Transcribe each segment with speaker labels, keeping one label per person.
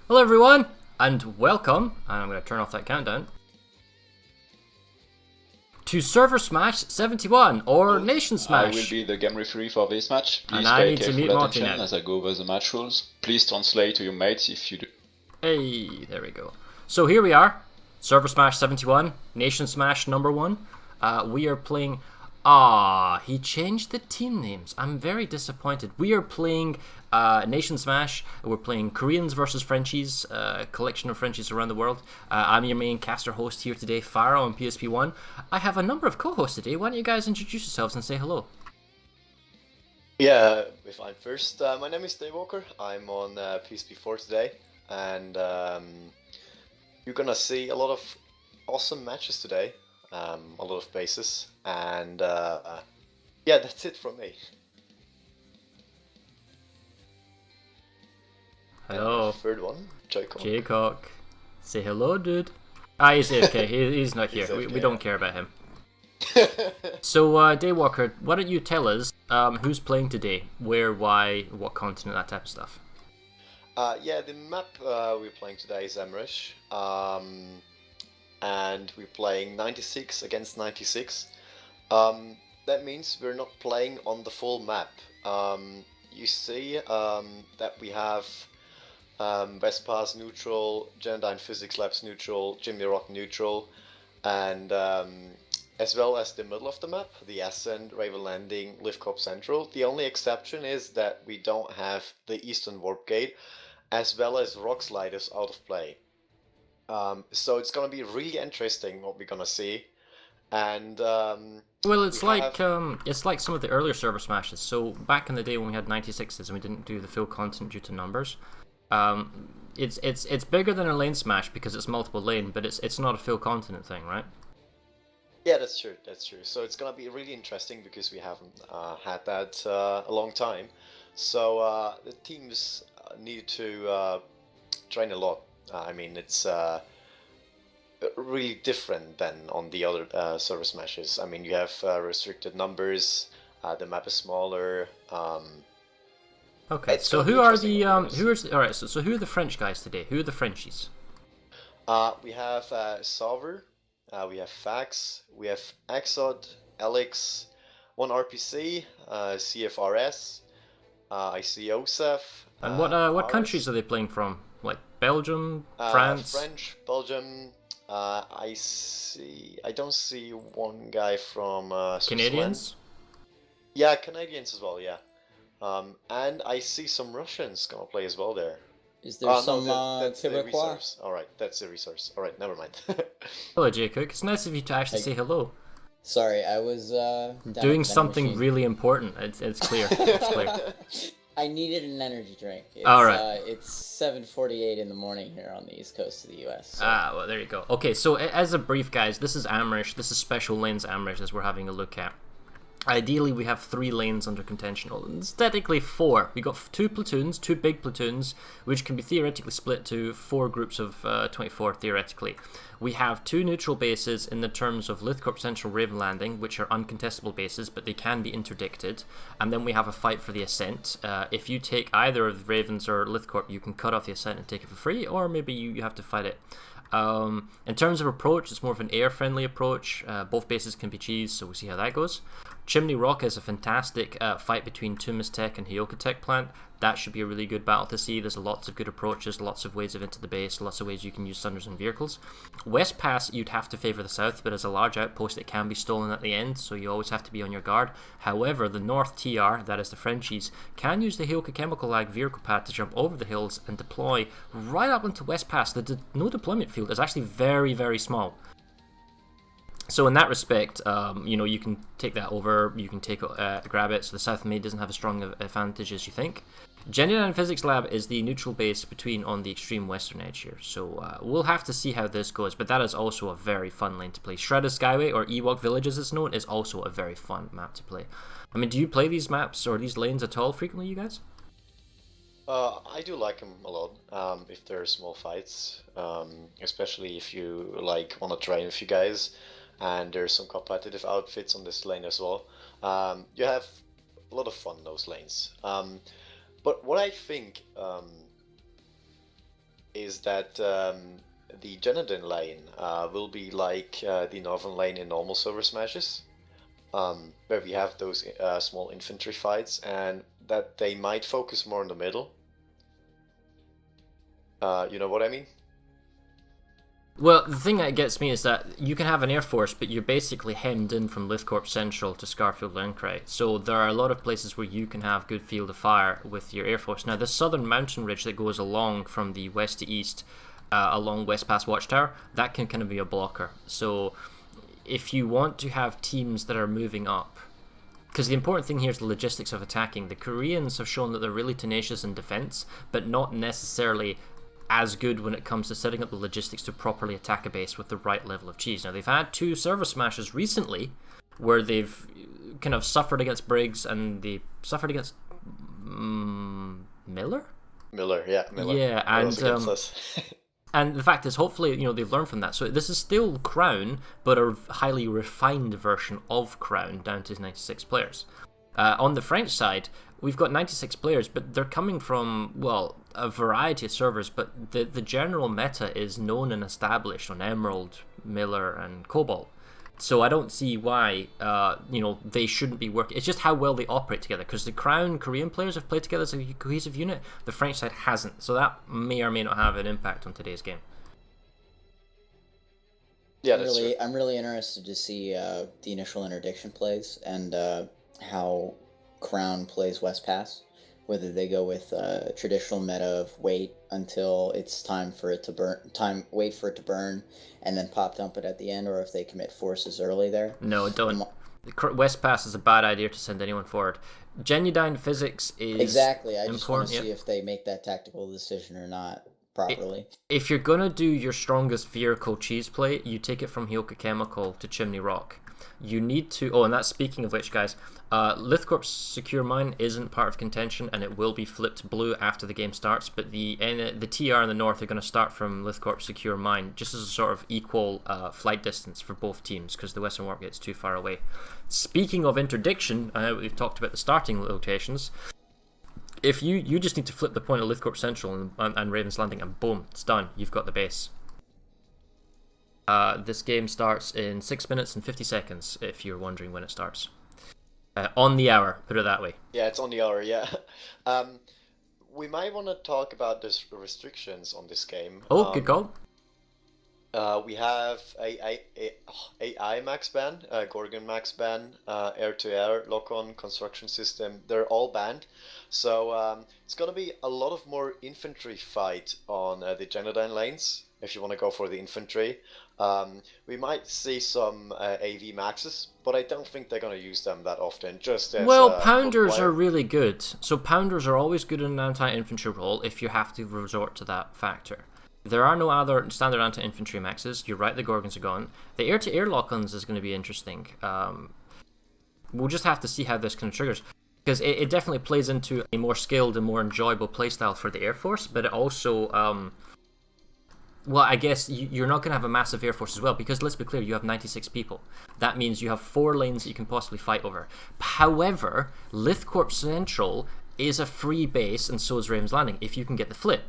Speaker 1: Hello everyone, and welcome, and I'm going to turn off that countdown, to ServerSmash 71, or Nation Smash.
Speaker 2: I will be the game referee for this match. Please
Speaker 1: And I
Speaker 2: pay
Speaker 1: need to
Speaker 2: careful
Speaker 1: mute Marty
Speaker 2: attention
Speaker 1: now.
Speaker 2: as I go over the match rules. Please translate to your mates if you do.
Speaker 1: Hey, there we go. So here we are, ServerSmash 71, Nation Smash number 1. We are playing... he changed the team names. I'm very disappointed. We are playing Nation Smash. We're playing Koreans versus Frenchies, a collection of Frenchies around the world. I'm your main caster host here today, Farah on PSP1. I have a number of co-hosts today. Why don't you guys introduce yourselves and say hello?
Speaker 3: Yeah, if I'm first, my name is Daywalker. I'm on PSP4 today, and you're gonna see a lot of awesome matches today, a lot of bases, and yeah, that's it from me.
Speaker 1: Hello.
Speaker 3: And third one, Jacob.
Speaker 1: Jaycock. Say hello, dude. He's AFK. He's not here. We don't care about him. So, Daywalker, why don't you tell us who's playing today, where, why, what continent, that type of stuff.
Speaker 3: Yeah, the map we're playing today is Amerish, and we're playing 96 against 96. That means we're not playing on the full map. You see that we have Vespas neutral, Genodyne Physics Labs neutral, Jimmy Rock neutral, and as well as the middle of the map, the Ascent, Raven Landing, Liftcorp Central. The only exception is that we don't have the Eastern Warp Gate, as well as Rock Sliders out of play. So it's gonna be really interesting what we're gonna see. And
Speaker 1: well, it's like some of the earlier server smashes. So back in the day when we had 96s and we didn't do the full continent due to numbers, it's bigger than a lane smash because it's multiple lane, but it's not a full continent thing, right?
Speaker 3: yeah, that's true. That's true. So it's gonna be really interesting because we haven't had that a long time. So the teams need to train a lot. I mean, it's really different than on the other server smashes. I mean, you have restricted numbers. The map is smaller.
Speaker 1: Okay, so who are the all right? So who are the French guys today? Who are the Frenchies?
Speaker 3: We have Solver, we have Fax, we have Exod, Alex, one RPC, CFRS, I see Osef.
Speaker 1: And what countries are they playing from? Like Belgium, France,
Speaker 3: French, Belgium. I don't see one guy from
Speaker 1: Canadians.
Speaker 3: Yeah, Canadians as well. Yeah. And I see some Russians gonna play as well there.
Speaker 4: Is there some
Speaker 3: that's the
Speaker 4: Quebecois?
Speaker 3: resource. All right, that's the resource. All right, never mind.
Speaker 1: Hello, Jay Cook. It's nice of you to actually say hello.
Speaker 4: Sorry, I was
Speaker 1: Doing something really important. It's clear. It's clear.
Speaker 4: I needed an energy drink. It's,
Speaker 1: All right.
Speaker 4: It's 7:48 in the morning here on the east coast of the U.S. So.
Speaker 1: Well, there you go. Okay, so as a brief, guys, this is Amerish. This is Special Lanes Amerish as we're having a look at. Ideally, we have 3 lanes under contention. Well, it's technically 4. We got 2 platoons, 2 big platoons, which can be theoretically split to 4 groups of 24, theoretically. We have 2 neutral bases in the terms of Liftcorp Central, Raven Landing, which are uncontestable bases, but they can be interdicted. And then we have a fight for the Ascent. If you take either of the Ravens or Liftcorp, you can cut off the Ascent and take it for free, or maybe you have to fight it. In terms of approach, it's more of an air-friendly approach. Both bases can be cheesed, so we'll see how that goes. Chimney Rock is a fantastic fight between Tumis Tech and Hyoka Tech plant. That should be a really good battle to see. There's lots of good approaches, lots of ways of into the base, lots of ways you can use thunders and vehicles. West Pass, you'd have to favour the south, but as a large outpost, it can be stolen at the end, so you always have to be on your guard. However, the North TR, that is the Frenchies, can use the Hyoka Chemical Lag vehicle pad to jump over the hills and deploy right up into West Pass. The no deployment field is actually very, very small. So in that respect, you can take that over, you can grab it, so the South Maid doesn't have as strong advantage as you think. Genodyne Physics Lab is the neutral base between on the extreme western edge here, so we'll have to see how this goes, but that is also a very fun lane to play. Shredded Skyway, or Ewok Village as it's known, is also a very fun map to play. I mean, do you play these maps or these lanes at all frequently, you guys?
Speaker 3: I do like them a lot, if they're small fights, especially if you want to train with you guys, and there's some competitive outfits on this lane as well. You have a lot of fun in those lanes. But what I think is that the Genadin lane will be like the northern lane in normal Silver Smashes, where we have those small infantry fights, and that they might focus more in the middle. You know what I mean?
Speaker 1: Well, the thing that gets me is that you can have an air force, but you're basically hemmed in from Lithcorp Central to Scarfield Lencray. So there are a lot of places where you can have good field of fire with your air force. Now, the southern mountain ridge that goes along from the west to east, along West Pass Watchtower, that can kind of be a blocker. So if you want to have teams that are moving up, because the important thing here is the logistics of attacking. The Koreans have shown that they're really tenacious in defense, but not necessarily as good when it comes to setting up the logistics to properly attack a base with the right level of cheese. Now, they've had 2 ServerSmashes recently where they've kind of suffered against Briggs and they suffered against Miller?
Speaker 3: Miller.
Speaker 1: Yeah, and the fact is, hopefully, they've learned from that. So this is still Crown, but a highly refined version of Crown, down to 96 players. On the French side, we've got 96 players, but they're coming from, well, a variety of servers, but the general meta is known and established on Emerald, Miller, and Cobalt. So I don't see why, they shouldn't be working. It's just how well they operate together, because the Crown Korean players have played together as a cohesive unit. The French side hasn't, so that may or may not have an impact on today's game.
Speaker 3: Yeah, that's true.
Speaker 4: I'm really interested to see the initial interdiction plays and how Crown plays West Pass. Whether they go with traditional meta of wait until it's time for it to burn, wait for it to burn, and then pop dump it at the end, or if they commit forces early there.
Speaker 1: No, don't. West Pass is a bad idea to send anyone forward. Genudyne physics is
Speaker 4: exactly. I just want
Speaker 1: important.
Speaker 4: to see if they make that tactical decision or not properly.
Speaker 1: If you're gonna do your strongest vehicle cheese play, you take it from Hyoka Chemical to Chimney Rock. You need to. Oh, and that's speaking of which, guys. Lithcorp's Secure Mine isn't part of contention, and it will be flipped blue after the game starts. But the TR in the north are going to start from Lithcorp's Secure Mine, just as a sort of equal flight distance for both teams, because the Western Warp gets too far away. Speaking of interdiction, we've talked about the starting locations. If you just need to flip the point of Lithcorp Central and Raven's Landing, and boom, it's done. You've got the base. This game starts in 6 minutes and 50 seconds, if you're wondering when it starts. On the hour, put it that way.
Speaker 3: Yeah, it's on the hour, yeah. We might want to talk about the restrictions on this game.
Speaker 1: Oh, good call.
Speaker 3: We have AI max ban, Gorgon max ban, air-to-air lock-on construction system. They're all banned. So it's going to be a lot of more infantry fight on the Genadine lanes, if you want to go for the infantry. We might see some AV maxes, but I don't think they're going to use them that often. Just as,
Speaker 1: Pounders are really good. So Pounders are always good in an anti-infantry role if you have to resort to that factor. There are no other standard anti-infantry maxes. You're right, the Gorgons are gone. The air-to-air lock-ons is going to be interesting. We'll just have to see how this kind of triggers. Because it definitely plays into a more skilled and more enjoyable playstyle for the Air Force, but it also... well, I guess you're not going to have a massive Air Force as well, because let's be clear, you have 96 people. That means you have 4 lanes that you can possibly fight over. However, Lithcorp Central is a free base, and so is Raven's Landing, if you can get the flip.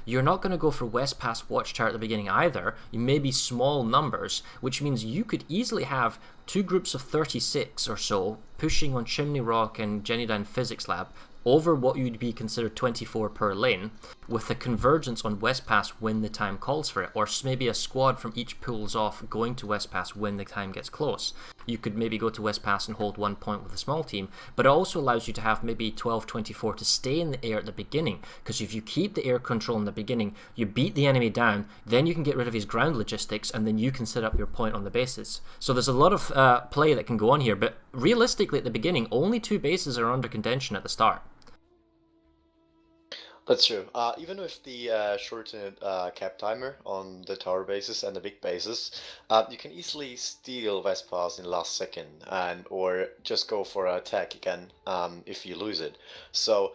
Speaker 1: You're not going to go for West Pass Watchtower at the beginning either. You may be small numbers, which means you could easily have 2 groups of 36 or so pushing on Chimney Rock and Genudyne Physics Lab over what you'd be considered 24 per lane, with a convergence on West Pass when the time calls for it, or maybe a squad from each pulls off going to West Pass when the time gets close. You could maybe go to West Pass and hold 1 point with a small team, but it also allows you to have maybe 12-24 to stay in the air at the beginning, because if you keep the air control in the beginning, you beat the enemy down, then you can get rid of his ground logistics, and then you can set up your point on the bases. So there's a lot of play that can go on here, but realistically at the beginning, only 2 bases are under contention at the start.
Speaker 3: That's true. Even with the shortened cap timer on the tower bases and the big bases, you can easily steal West Pass in the last second, or just go for an attack again if you lose it. So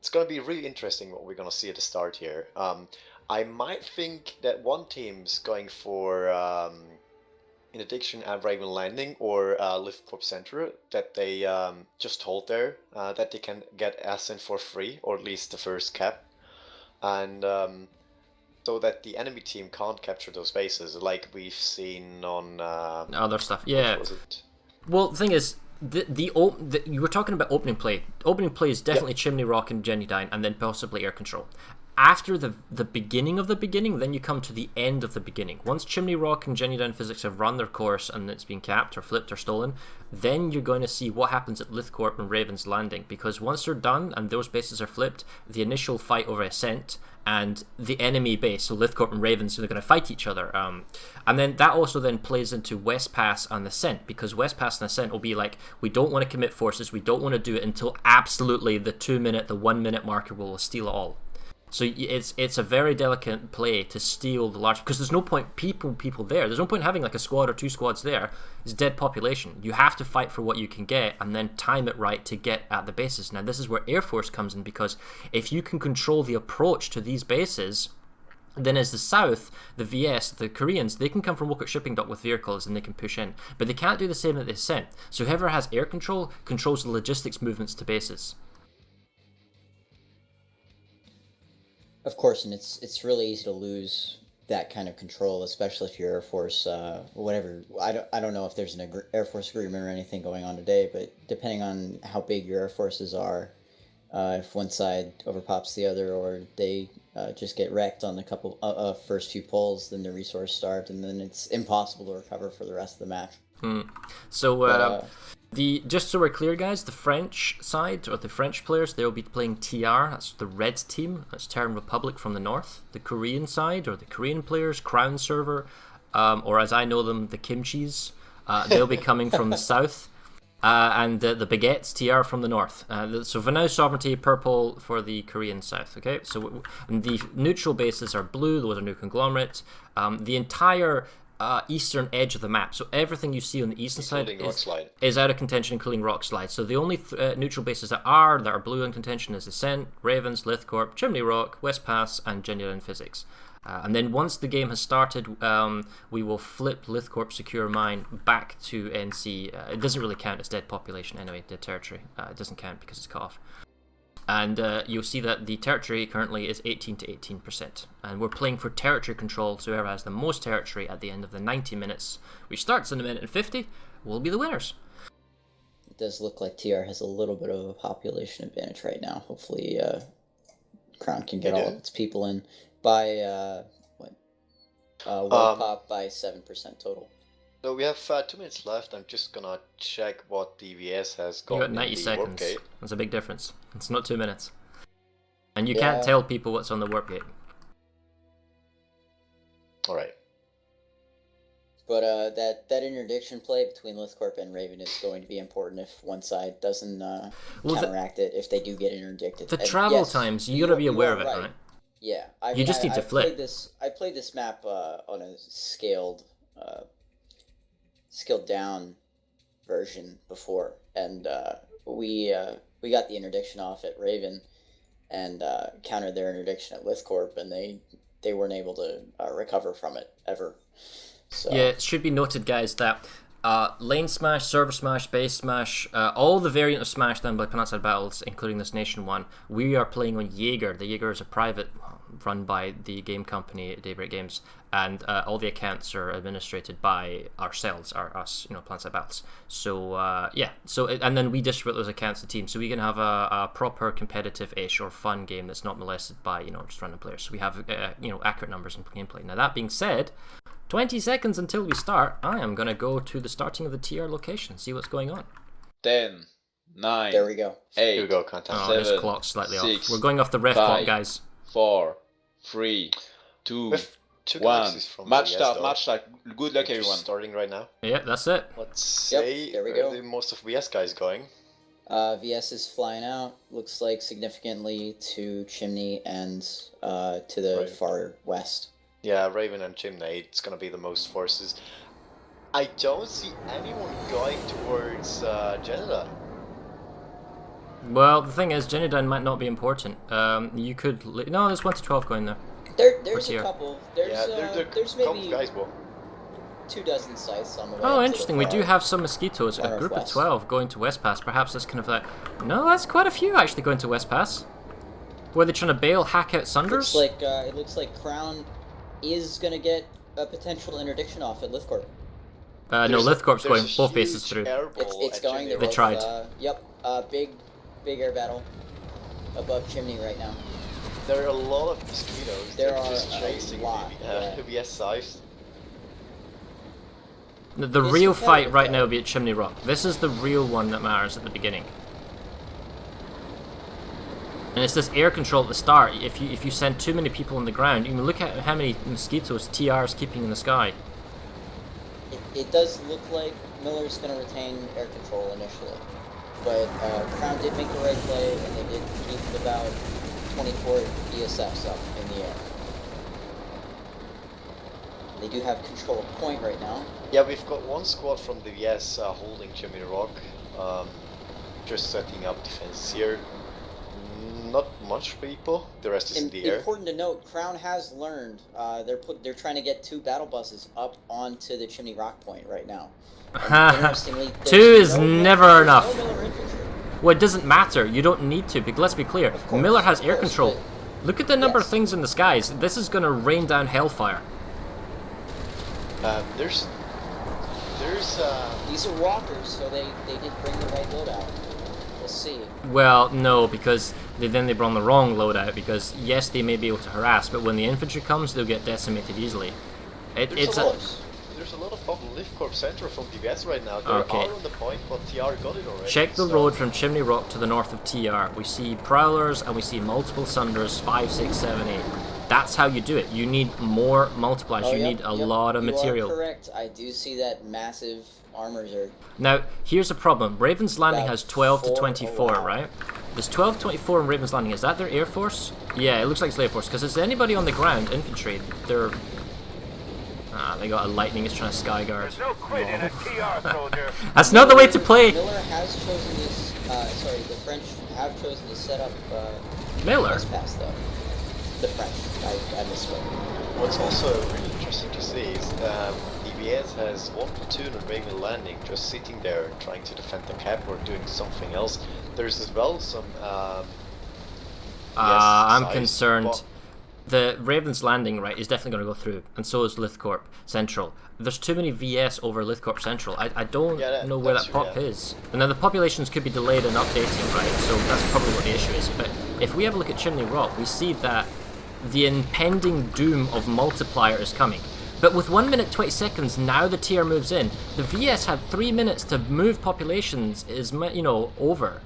Speaker 3: it's going to be really interesting what we're going to see at the start here. I might think that one team's going for Interdiction at Raven Landing or Lithcorp Center, that they just hold there, that they can get Ascent for free, or at least the first cap. And so that the enemy team can't capture those bases, like we've seen on
Speaker 1: other stuff. Yeah.
Speaker 3: what was it?
Speaker 1: Well, the thing is, you were talking about opening play. Opening play is definitely Chimney Rock and Genudyne, and then possibly air control. After the beginning of the beginning, then you come to the end of the beginning. Once Chimney Rock and Genudyne Physics have run their course and it's been capped or flipped or stolen, then you're going to see what happens at Lithcorp and Raven's Landing. Because once they're done and those bases are flipped, the initial fight over Ascent and the enemy base, so Lithcorp and Ravens, they're going to fight each other. And then that also then plays into West Pass and Ascent, because West Pass and Ascent will be like, we don't want to commit forces, we don't want to do it until absolutely the 2-minute, the 1-minute marker will steal it all. So it's a very delicate play to steal the large, because there's no point people there. There's no point having like a squad or 2 squads there. It's dead population. You have to fight for what you can get and then time it right to get at the bases. Now this is where Air Force comes in, because if you can control the approach to these bases, then as the South, the VS, the Koreans, they can come from Wookut shipping dock with vehicles and they can push in. But they can't do the same at the Ascent. So whoever has air control controls the logistics movements to bases.
Speaker 4: Of course, and it's really easy to lose that kind of control, especially if your Air Force, whatever. I don't know if there's an Air Force agreement or anything going on today, but depending on how big your Air Forces are, if one side overpops the other, or they just get wrecked on the first few pulls, then the resource starved, and then it's impossible to recover for the rest of the match.
Speaker 1: So just so we're clear, guys, the French side, or the French players, they'll be playing TR, that's the red team, that's Terran Republic from the north. The Korean side, or the Korean players, Crown Server, or as I know them, the Kimchis, they'll be coming from the south. And the Baguettes, TR from the north. So Vanau Sovereignty, purple for the Korean south, okay? So the neutral bases are blue, those are new conglomerates. The entire eastern edge of the map, so everything you see on the eastern side is out of contention, including Rock Slide. So the only neutral bases that are blue in contention is Ascent, Ravens, Lithcorp, Chimney Rock, West Pass, and Genudyne Physics. And then once the game has started, we will flip Lithcorp Secure Mine back to NC. It doesn't really count as dead population anyway, dead territory. It doesn't count because it's cut off. And you'll see that the territory currently is 18 to 18%. And we're playing for territory control, so whoever has the most territory at the end of the 90 minutes, which starts in a minute and 50, will be the winners.
Speaker 4: It does look like TR has a little bit of a population advantage right now. Hopefully Crown can get all of its people in by, World Pop by 7% total.
Speaker 3: So we have 2 minutes left. I'm just gonna check what DVS has got.
Speaker 1: You got 90 seconds. That's a big difference. It's not 2 minutes. And you can't tell people what's on the warp gate.
Speaker 3: Alright.
Speaker 4: But that interdiction play between Lithcorp and Raven is going to be important if one side doesn't counteract it, if they do get interdicted.
Speaker 1: The travel times, you gotta be aware of it, right?
Speaker 4: Yeah.
Speaker 1: You just need to flip.
Speaker 4: I played this map on a scaled down version before, and we got the interdiction off at Raven and countered their interdiction at Lithcorp, and they weren't able to recover from it ever. So. Yeah,
Speaker 1: it should be noted, guys, that Lane Smash, Server Smash, Base Smash, all the variant of Smash done by Planetside Battles, including this Nation one, we are playing on Jaeger. The Jaeger is a private run by the game company Daybreak Games, and all the accounts are administrated by ourselves, us, Planetside Battles. So and then we distribute those accounts to teams, so we can have a proper competitive-ish or fun game that's not molested by just random players. So we have accurate numbers in gameplay. Now that being said, 20 seconds until we start. I am going to go to the starting of the TR location, see what's going on.
Speaker 2: 10, 9,
Speaker 4: there we go.
Speaker 2: 8,
Speaker 3: Here we go, contact.
Speaker 2: 7,
Speaker 1: this clock's slightly
Speaker 2: 6,
Speaker 1: off. We're going off the ref
Speaker 2: 5,
Speaker 1: clock, guys.
Speaker 2: 4, 3, 2, 1. Match start. Good luck, everyone.
Speaker 3: Starting right now.
Speaker 1: Yeah, that's it.
Speaker 3: Let's say
Speaker 4: there we go.
Speaker 3: The most of VS guys going.
Speaker 4: VS is flying out. Looks like significantly to Chimney and to the far west.
Speaker 3: Yeah, Raven and Chimney, it's gonna be the most forces. I don't see anyone going towards Jeddah.
Speaker 1: Well, the thing is, Genudyne might not be important. You could... No, there's 1 to 12 going there.
Speaker 4: There's a couple. There's maybe
Speaker 3: guys, well.
Speaker 4: 2 dozen sites on the way.
Speaker 1: Oh, interesting. We do have some mosquitoes. A group of 12 going to West Pass. Perhaps that's kind of like... No, that's quite a few actually going to West Pass. Were they trying to bail, hack out Sunders?
Speaker 4: It looks like Crown is going to get a potential interdiction off at Lithcorp.
Speaker 1: No, Lithcorp's going both bases through.
Speaker 4: It's going.
Speaker 1: They tried.
Speaker 4: Yep. Big air battle above Chimney right now.
Speaker 3: There are a lot of mosquitoes.
Speaker 4: There
Speaker 3: They're
Speaker 4: are
Speaker 3: just chasing
Speaker 4: a lot.
Speaker 3: VS side.
Speaker 1: The real fight right now will be at Chimney Rock. This is the real one that matters at the beginning. And it's this air control at the start. If you send too many people on the ground, you can look at how many mosquitoes TR is keeping in the sky.
Speaker 4: It does look like Miller's going to retain air control initially. But Crown did make the right play, and they did keep about 24 ESFs up in the air. They do have control of point right now.
Speaker 3: Yeah, we've got one squad from the VS holding Chimney Rock, just setting up defenses here. Not much people. The rest is in the air.
Speaker 4: Important to note, Crown has learned. They're trying to get 2 battle buses up onto the Chimney Rock point right now. Interestingly,
Speaker 1: 2 is never enough.
Speaker 4: No Miller infantry.
Speaker 1: Well, it doesn't matter. You don't need to. But let's be clear. Miller has air control.
Speaker 4: But
Speaker 1: look at the number of things in the skies. This is going to rain down hellfire.
Speaker 4: These are walkers, so they did bring the right loadout. We'll see.
Speaker 1: Well, no, because then they brought the wrong loadout. Because yes, they may be able to harass, but when the infantry comes, they'll get decimated easily.
Speaker 3: There's a lot of problem Lithcorp Central from DVS right now. They are on the point, but TR got it already.
Speaker 1: Check the road from Chimney Rock to the north of TR. We see Prowlers and we see multiple Sunders, 5, 6, 7, 8. That's how you do it. You need more multipliers. You need a lot of material.
Speaker 4: You are correct. I do see that massive armors are...
Speaker 1: Now, here's a problem. Raven's Landing has 12 to 24, right? There's 12 to 24 in Raven's Landing. Is that their Air Force? Yeah, it looks like it's Air Force. Because is anybody on the ground, infantry, they're... they got a lightning is trying to skyguard.
Speaker 5: No quit in a TR, soldier.
Speaker 1: That's not the way to play.
Speaker 4: Miller has chosen this. Sorry, the French have chosen to set up.
Speaker 1: Miller.
Speaker 4: Pass though. The French. I misspoke.
Speaker 3: What's also really interesting to see is DBS has 1 platoon on Raven Landing just sitting there trying to defend the cap or doing something else. There's as well some.
Speaker 1: I'm concerned. The Raven's Landing, right, is definitely going to go through, and so is Lithcorp Central. There's too many VS over Lithcorp Central. I don't know where that pop is. And now the populations could be delayed in updating, right, so that's probably what the issue is. But if we have a look at Chimney Rock, we see that the impending doom of multiplier is coming. But with 1 minute 20 seconds, now the TR moves in. The VS had 3 minutes to move populations, is, over.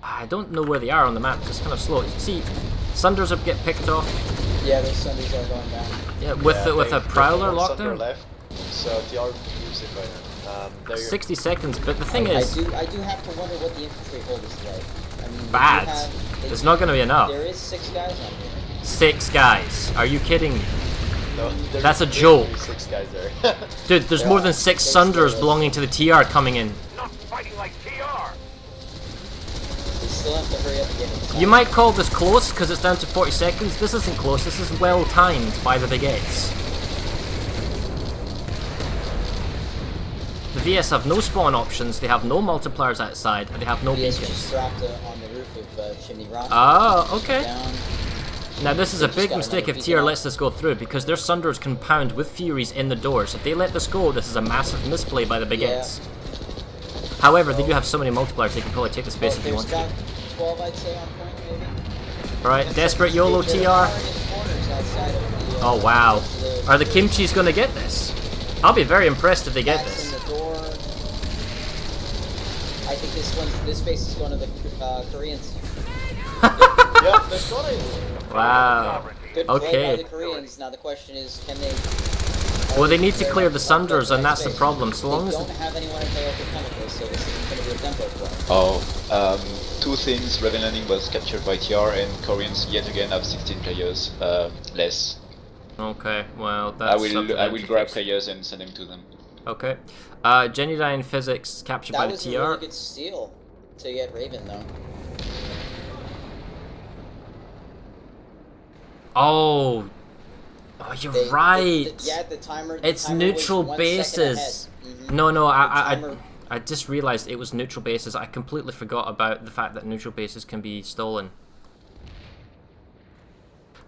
Speaker 1: I don't know where they are on the map, it's just kind of slow. You see, Sunders will get picked off.
Speaker 4: Yeah, those Sunders are going down.
Speaker 1: Yeah, with a Prowler lockdown.
Speaker 3: Left, so TR moves in right now.
Speaker 1: 60 seconds, but the thing is...
Speaker 4: I do have to wonder what the infantry hold is like. I mean,
Speaker 1: bad. It's not going to be enough.
Speaker 4: There is 6 guys on here.
Speaker 1: 6 guys. Are you kidding me?
Speaker 3: No,
Speaker 1: that's a joke.
Speaker 3: 6 guys there.
Speaker 1: Dude, there's more than 6 Sunders belonging to the TR coming in.
Speaker 5: Not fighting like TR.
Speaker 4: We still have to hurry up and get inside.
Speaker 1: You might call this close because it's down to 40 seconds. This isn't close. This is well timed by the Baguettes. The VS have no spawn options. They have no multipliers outside. And they have no beacons.
Speaker 4: just dropped on the roof of Chimney Rock.
Speaker 1: Oh, okay.
Speaker 4: Down.
Speaker 1: Now this is a big mistake if TR lets this go through because their Sunders can pound with Furies in the doors. If they let this go, this is a massive misplay by the Baguettes. Yeah. However, they do have so many multipliers they can probably take the space if they want to.
Speaker 4: 12, I'd say, on point, maybe.
Speaker 1: Alright, desperate YOLO TR. Oh wow. Are the Kimchis gonna get this? I'll be very impressed if they get this.
Speaker 4: I think this base is going to the Koreans.
Speaker 3: Yeah, they've got it.
Speaker 1: Wow.
Speaker 4: Good play by the Koreans. Now the question is, can they...
Speaker 1: Well, they need to clear the Sunders, and that's the problem. So long as
Speaker 4: they don't have anyone to play over chemicals, so this isn't going to be a tempo play.
Speaker 2: 2 things. Raven Landing was captured by TR, and Koreans yet again have 16 players less.
Speaker 1: Okay, well, that's
Speaker 2: I will grab players and send them to them.
Speaker 1: Okay. Genudyne Physics captured by the TR.
Speaker 4: That was a really good steal to get Raven, though.
Speaker 1: Oh, you're right.
Speaker 4: Yeah, the timer.
Speaker 1: It's neutral bases. Mm-hmm. No, I just realized it was neutral bases. I completely forgot about the fact that neutral bases can be stolen.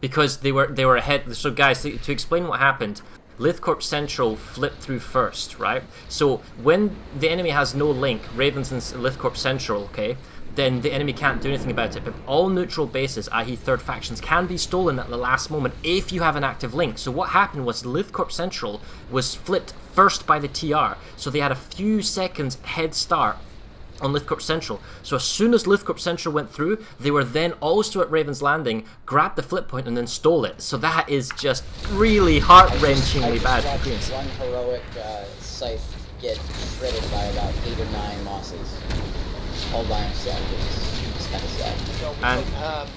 Speaker 1: because they were ahead. So guys, to explain what happened, Lithcorp Central flipped through first, right? So when the enemy has no link, Ravens and Lithcorp Central, okay, then the enemy can't do anything about it. But all neutral bases, i.e. third factions, can be stolen at the last moment if you have an active link. So what happened was Lithcorp Central was flipped first by the TR, so they had a few seconds head start on Lithcorp Central. So as soon as Lithcorp Central went through, they were then also at Raven's Landing, grabbed the flip point, and then stole it. So that is just really heart-wrenchingly bad for Koreans.
Speaker 4: One heroic scythe get shredded by about 8 or 9 Mosses. All by himself. It's kind of sad.
Speaker 3: And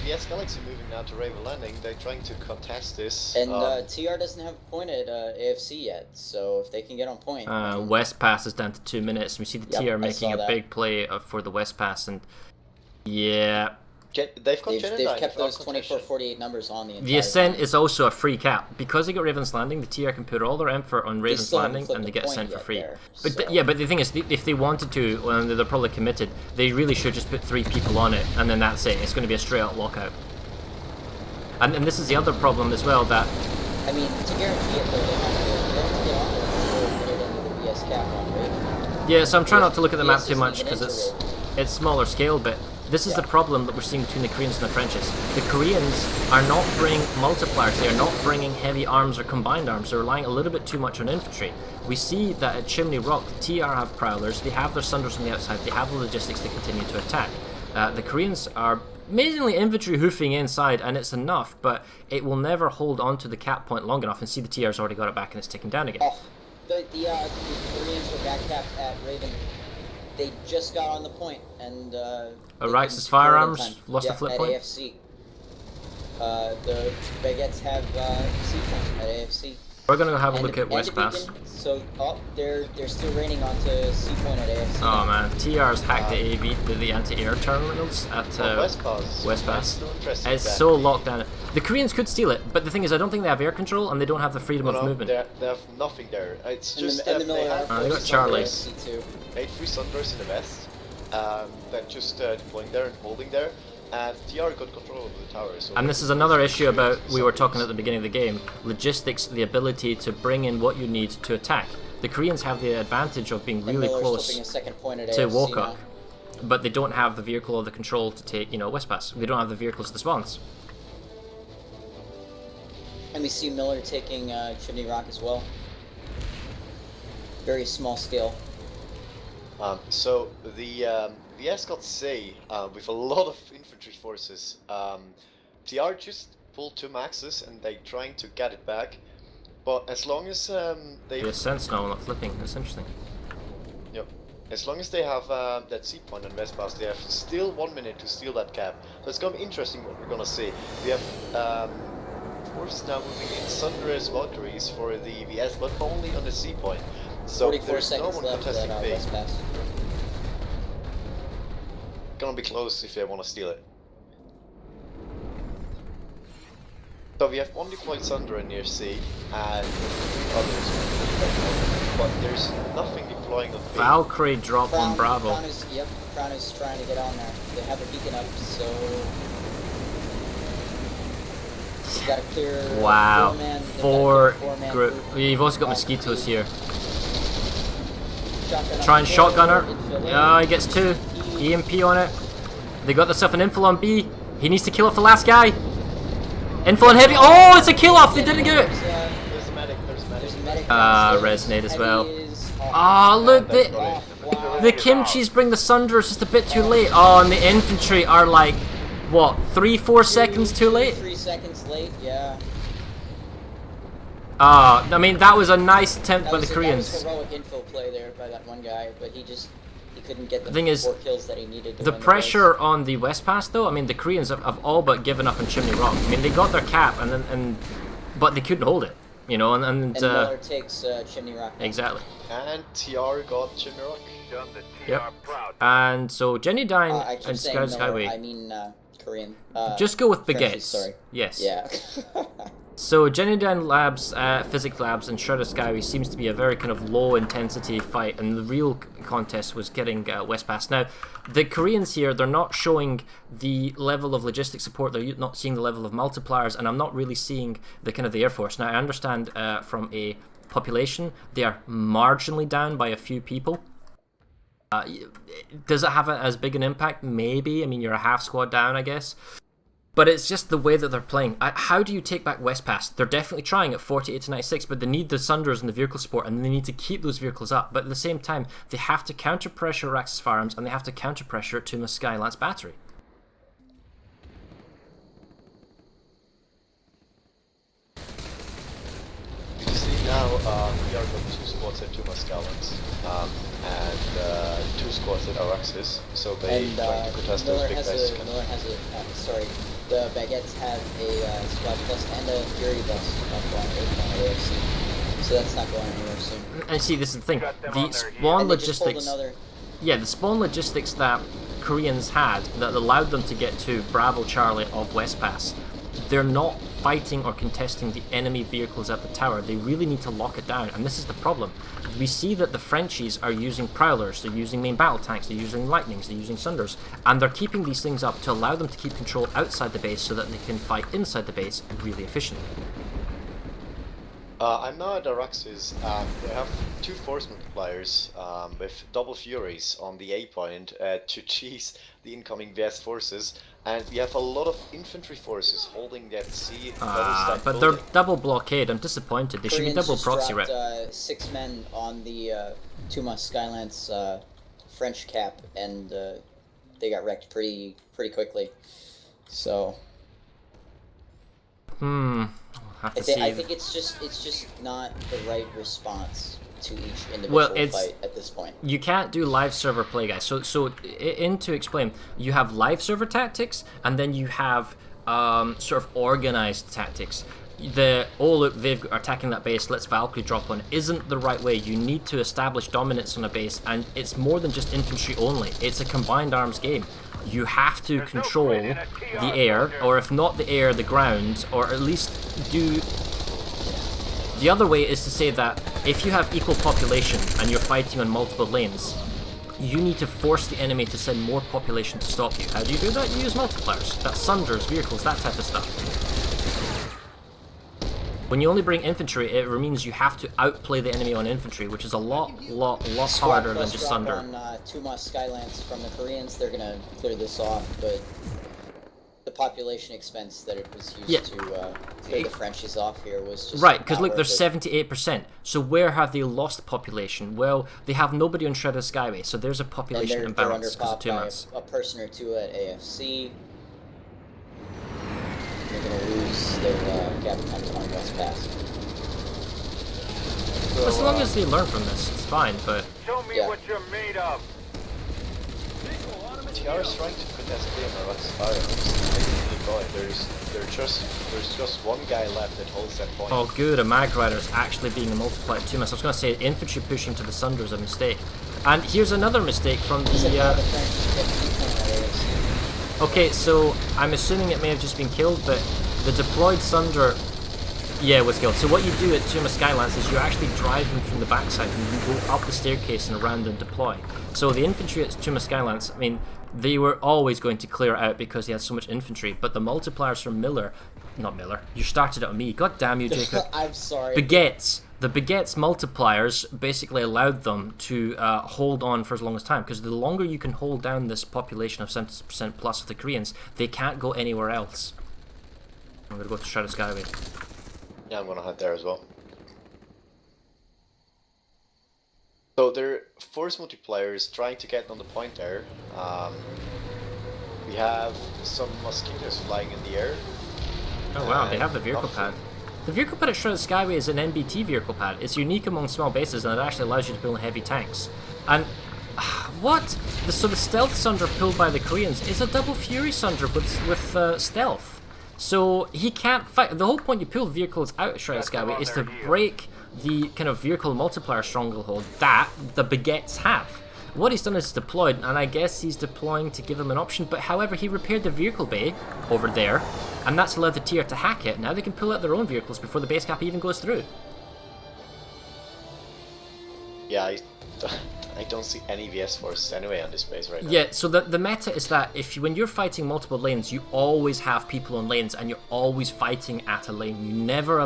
Speaker 3: VS Galaxy moving now to Raven Landing, they're trying to contest this.
Speaker 4: And TR doesn't have a point at AFC yet, so if they can get on point.
Speaker 1: West Pass is down to 2 minutes. We see the TR making a big play for the West Pass, and yeah.
Speaker 3: They've
Speaker 4: kept those 24-48 numbers on the entire
Speaker 1: The Ascent
Speaker 4: time.
Speaker 1: is also a free cap. Because they got Raven's Landing, the TR can put all their effort on Raven's Landing and they get Ascent for free.
Speaker 4: There,
Speaker 1: but
Speaker 4: so.
Speaker 1: yeah, but the thing is, if they wanted to, well, they're probably committed, they really should just put 3 people on it, and then that's it. It's going to be a straight up lockout. And this is the other problem as well, that...
Speaker 4: I mean, to guarantee it, though, they have to get on there before we get into the VS cap on Raven.
Speaker 1: Yeah, so I'm trying not to look at the map too much, because it's smaller scale, but... This is the problem that we're seeing between the Koreans and the Frenchies. The Koreans are not bringing multipliers, they are not bringing heavy arms or combined arms, they're relying a little bit too much on infantry. We see that at Chimney Rock, the TR have prowlers, they have their Sunders on the outside, they have the logistics to continue to attack. The Koreans are amazingly infantry hoofing inside, and it's enough, but it will never hold on to the cap point long enough, and see the TR's already got it back and it's ticking down again.
Speaker 4: Oh, the Koreans were back capped at Raven. They just got on the point, and
Speaker 1: Arax's firearms lost a flip
Speaker 4: at
Speaker 1: point.
Speaker 4: AFC. The Baguettes have C point at AFC.
Speaker 1: We're gonna go have a look at West Pass.
Speaker 4: So they're still raining onto C point at AFC.
Speaker 1: Oh man, TR's hacked the anti-air terminals at West Pass. It's so locked down. The Koreans could steal it, but the thing is, I don't think they have air control and they don't have the freedom of movement.
Speaker 3: They have nothing there. It's just
Speaker 4: they
Speaker 3: they have
Speaker 1: got Charlie.
Speaker 3: 8 free Sunders in the west. They're just deploying there and holding there. And TR got control of the tower. So
Speaker 1: and this is another issue about, we were talking at the beginning of the game, logistics, the ability to bring in what you need to attack. The Koreans have the advantage of being really close to Wokok, but they don't have the vehicle or the control to take, West Pass. They don't have the vehicles to spawns.
Speaker 4: And we see Miller taking Chimney Rock as well. Very small scale.
Speaker 3: So the VS got C with a lot of infantry forces. TR just pulled 2 maxes and they're trying to get it back. But as long as they...
Speaker 1: The Ascent's now not flipping, that's interesting.
Speaker 3: Yep. As long as they have that C point on West Pass, they have still 1 minute to steal that cap. So it's going to be interesting what we're going to see. We have forces now moving in Sunder's Valkyries for the VS, but only on the C point. So
Speaker 4: 44 seconds left
Speaker 3: contesting
Speaker 4: at West Pass.
Speaker 3: Gonna be close if they want to steal it. So we have one deployed Sunder near C and 3 others, but there's nothing deploying on B.
Speaker 1: Valkyrie drop on Bravo.
Speaker 4: Crown is trying to get on there. They have a beacon up, so you gotta clear.
Speaker 1: Wow,
Speaker 4: 4-man
Speaker 1: group. You've also got mosquitoes here.
Speaker 4: Shotgun
Speaker 1: Try and shotgunner. Oh, he gets 2. EMP on it. They got themselves an infil on B. He needs to kill off the last guy. Infil on heavy. Oh, it's a kill off. They didn't get it.
Speaker 3: There's a medic.
Speaker 1: Resonate as well. Ah, look, the Kimchis bring the Sunders just a bit too late. Oh, and the infantry are like, what, 3-4 seconds too late?
Speaker 4: 3 seconds late, yeah.
Speaker 1: I mean, that was a nice attempt by the Koreans.
Speaker 4: That was heroic infill play there by that one guy, but he couldn't get the
Speaker 1: thing is,
Speaker 4: 4 kills that he needed to
Speaker 1: the
Speaker 4: win
Speaker 1: pressure on the West Pass, though, I mean, the Koreans have all but given up on Chimney Rock. I mean, they got their cap, but they couldn't hold it, and
Speaker 4: Miller takes Chimney Rock.
Speaker 1: Exactly.
Speaker 3: And TR got Chimney Rock.
Speaker 1: Yep. And so Jenny Dine and Scouts Highway.
Speaker 4: I mean Korean.
Speaker 1: Just go with baguettes.
Speaker 4: Sorry.
Speaker 1: Yes.
Speaker 4: Yeah.
Speaker 1: So Genuine Labs, Physics Labs, and Shredder Skyway seems to be a very kind of low-intensity fight, and the real contest was getting West Pass. Now, the Koreans here, they're not showing the level of logistic support, they're not seeing the level of multipliers, and I'm not really seeing the kind of the Air Force. Now, I understand from a population, they are marginally down by a few people. Does it have as big an impact? Maybe. I mean, you're a half squad down, I guess. But it's just the way that they're playing. How do you take back West Pass? They're definitely trying at 48 to 96, but they need the Sunders and the vehicle support, and they need to keep those vehicles up. But at the same time, they have to counter-pressure Axis Firearms, and they have to counter-pressure Tuma Skylance Battery.
Speaker 3: You see now, we are going 2 squads at Tuma Skylance, and 2 squads at our Axis, so they trying to contest those big bases.
Speaker 4: Sorry. The Baguettes have a squad bus and a Fury bus going on AFC, so that's not going anywhere soon.
Speaker 1: And see, this is the thing. The spawn logistics. Yeah, the spawn logistics that Koreans had that allowed them to get to Bravo Charlie of West Pass, they're not fighting or contesting the enemy vehicles at the tower. They really need to lock it down, and this is the problem. We see that the Frenchies are using Prowlers, they're using main battle tanks, they're using Lightnings, they're using Sunders, and they're keeping these things up to allow them to keep control outside the base so that they can fight inside the base really efficiently.
Speaker 3: I'm now at our Axis. They have 2 force multipliers with double Furies on the A point to cheese the incoming VS forces, and we have a lot of infantry forces holding that C double-stack
Speaker 1: but
Speaker 3: building.
Speaker 1: they're double blockade. I'm disappointed. They should be double proxy rep.
Speaker 4: 6 men on the Tuma Skylance French cap, and they got wrecked pretty quickly. So. I think it's just not the right response to each individual fight at this point.
Speaker 1: You can't do live server play, guys. So to explain, you have live server tactics, and then you have sort of organized tactics. The look, they've attacking that base, let's Valkyrie drop on, isn't the right way. You need to establish dominance on a base, and it's more than just infantry only. It's a combined arms game. You have to control the air, or if not the air, the ground, or at least do... The other way is to say that if you have equal population and you're fighting on multiple lanes, you need to force the enemy to send more population to stop you. How do you do that? You use multipliers. That's Sunders, vehicles, that type of stuff. When you only bring infantry, it means you have to outplay the enemy on infantry, which is a lot harder than just Sunder.
Speaker 4: On Tuma Skylance from the Koreans, they're gonna clear this off, but the population expense that it was used to clear the Frenchies off here was just
Speaker 1: right. Because look, they're 78%. So where have they lost population? Well, they have nobody on Shredder Skyway, so there's a population imbalance because of 2 months.
Speaker 4: A person or 2 at AFC. They're gonna lose their gap attempts on West Pass.
Speaker 3: So,
Speaker 1: as long as they learn from this, it's fine, but...
Speaker 5: Show me what you're made of!
Speaker 3: TR is trying to contest clear Axis Firearms. There's just 1 guy left that holds that point.
Speaker 1: Oh good, a Mag Rider is actually being a multiplier to us. I was going to say, infantry pushing to the Sunder is a mistake. And here's another mistake from the... Okay, so I'm assuming it may have just been killed, but the deployed Sunder, yeah, was killed. So what you do at Tuma Skylance is you actually drive them from the backside and you go up the staircase and around and deploy. So the infantry at Tuma Skylance, I mean, they were always going to clear out because they had so much infantry, but the multipliers from not Miller, you started it on me, god damn you, Jacob.
Speaker 4: I'm sorry.
Speaker 1: The Baguettes multipliers basically allowed them to hold on for as long as time, because the longer you can hold down this population of 70% plus of the Koreans, they can't go anywhere else. I'm going to go to Shredder Skyway.
Speaker 3: Yeah, I'm going to head there as well. So their force multipliers trying to get on the point there. We have some mosquitoes flying in the air.
Speaker 1: Oh wow, they have the vehicle pad. The vehicle pad at Shredder Skyway is an NBT vehicle pad. It's unique among small bases, and it actually allows you to build heavy tanks. And what? So the stealth Sunder pulled by the Koreans is a double Fury Sunder with stealth. So he can't fight. The whole point you pull vehicles out of Shredder Skyway is to break the kind of vehicle multiplier stronghold that the Baguettes have. what he's done is deployed, and I guess he's deploying to give them an option, but however, he repaired the vehicle bay over there, and that's allowed the tier to hack it. Now they can pull out their own vehicles before the base cap even goes through.
Speaker 3: Yeah, I don't see any VS forces anyway on this base right now.
Speaker 1: Yeah, so the meta is that when you're fighting multiple lanes, you always have people on lanes, and you're always fighting at a lane. You never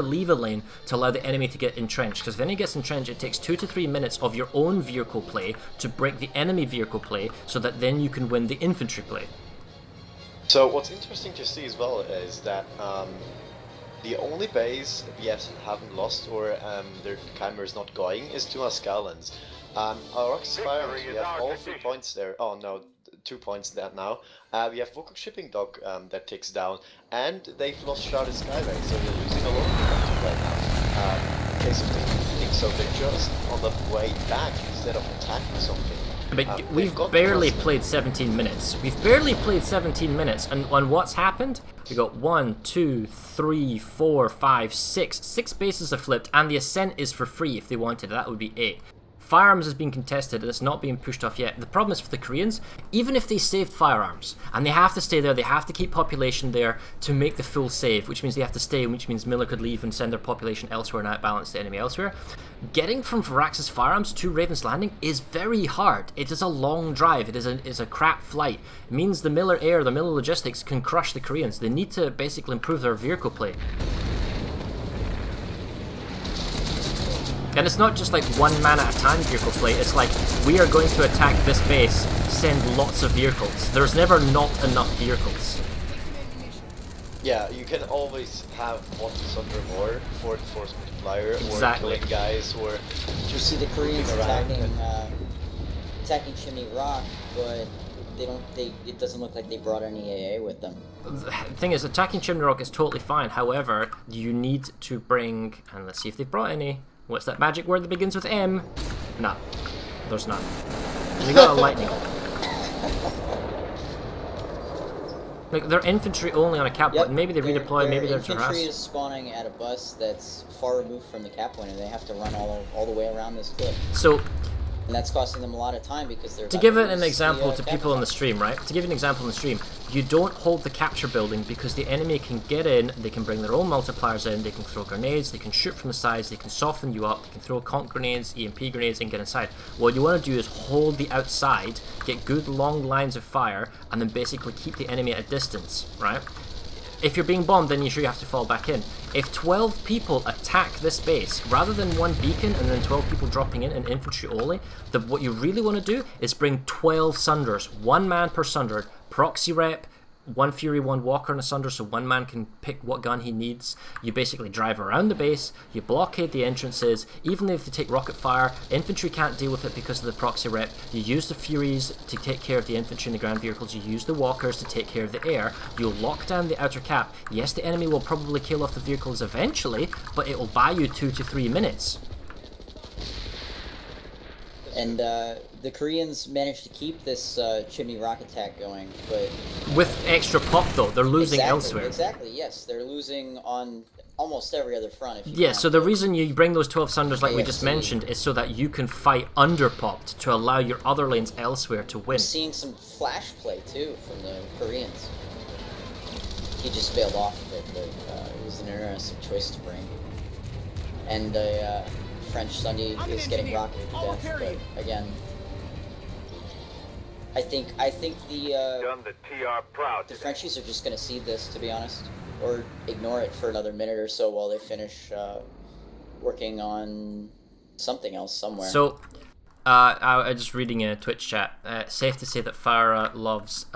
Speaker 1: leave a lane to allow the enemy to get entrenched, because if the enemy gets entrenched, it takes 2 to 3 minutes of your own vehicle play to break the enemy vehicle play, so that then you can win the infantry play.
Speaker 3: So what's interesting to see as well is that the only base VS haven't lost or their camera is not going is to Mascalans. Rock's Firearms, we have all 3 points there. Oh no, 2 points there now. We have Wokok Shipping Dock that ticks down, and they've lost Shrouded Skyway, so they're losing a lot of momentum right now. In case of the evening, so they're just on the way back instead of attacking something.
Speaker 1: But we've barely played 17 minutes. We've barely played 17 minutes, and on what's happened? We got 1, 2, 3, 4, 5, 6. 6 bases are flipped, and the Ascent is for free if they wanted. That would be 8. Firearms has been contested, and it's not being pushed off yet. The problem is for the Koreans, even if they saved Firearms, and they have to stay there, they have to keep population there to make the full save, which means they have to stay, which means Miller could leave and send their population elsewhere and outbalance the enemy elsewhere. Getting from Varax's Firearms to Raven's Landing is very hard. It is a long drive. It is a crap flight. It means the Miller Air, the Miller Logistics can crush the Koreans. They need to basically improve their vehicle play. And it's not just like one man at a time vehicle play, it's like, we are going to attack this base, send lots of vehicles. There's never not enough vehicles.
Speaker 3: Yeah, you can always have 1 Sunder more for the force multiplier,
Speaker 1: exactly.
Speaker 3: Or killing guys, or
Speaker 4: just see the Koreans attacking Chimney Rock, but it doesn't look like they brought any AA with them.
Speaker 1: The thing is, attacking Chimney Rock is totally fine, however, you need to bring, and let's see if they've brought any. What's that magic word that begins with M? No, there's none. You got a lightning. Like, they're infantry only on a cap point. Maybe they redeploy, maybe they're
Speaker 4: infantry is spawning at a bus that's far removed from the cap point, and they have to run all the way around this cliff.
Speaker 1: So,
Speaker 4: and that's costing them a lot of time because they're...
Speaker 1: To give it an example to people on the stream, right? To give you an example on the stream, you don't hold the capture building because the enemy can get in, they can bring their own multipliers in, they can throw grenades, they can shoot from the sides, they can soften you up, they can throw conk grenades, EMP grenades, and get inside. What you want to do is hold the outside, get good long lines of fire, and then basically keep the enemy at a distance, right? If you're being bombed, then you sure you have to fall back in. If 12 people attack this base, rather than 1 beacon and then 12 people dropping in and infantry only, what you really want to do is bring 12 Sunders, 1 man per Sunder, proxy rep, 1 Fury, 1 Walker and a Sunder, so 1 man can pick what gun he needs. You basically drive around the base, you blockade the entrances, even if they take rocket fire, infantry can't deal with it because of the proxy rep. You use the Furies to take care of the infantry and the ground vehicles, you use the Walkers to take care of the air, you'll lock down the outer cap. Yes, the enemy will probably kill off the vehicles eventually, but it will buy you 2 to 3 minutes.
Speaker 4: And the Koreans managed to keep this Chimney Rock attack going, but...
Speaker 1: With extra pop, though. They're losing elsewhere.
Speaker 4: Exactly, yes. They're losing on almost every other front. If you
Speaker 1: yeah, so the reason you bring those 12 Sunders, like we just mentioned, is so that you can fight under-popped to allow your other lanes elsewhere to win.
Speaker 4: We're seeing some flash play, too, from the Koreans. He just bailed off of it, but it was an interesting choice to bring. And FrenchSide is getting rocketed to death, but again, I think the Frenchies are just going to cede this, to be honest, or ignore it for another minute or so while they finish working on something else somewhere.
Speaker 1: So, I'm just reading in a Twitch chat. Safe to say that Farah loves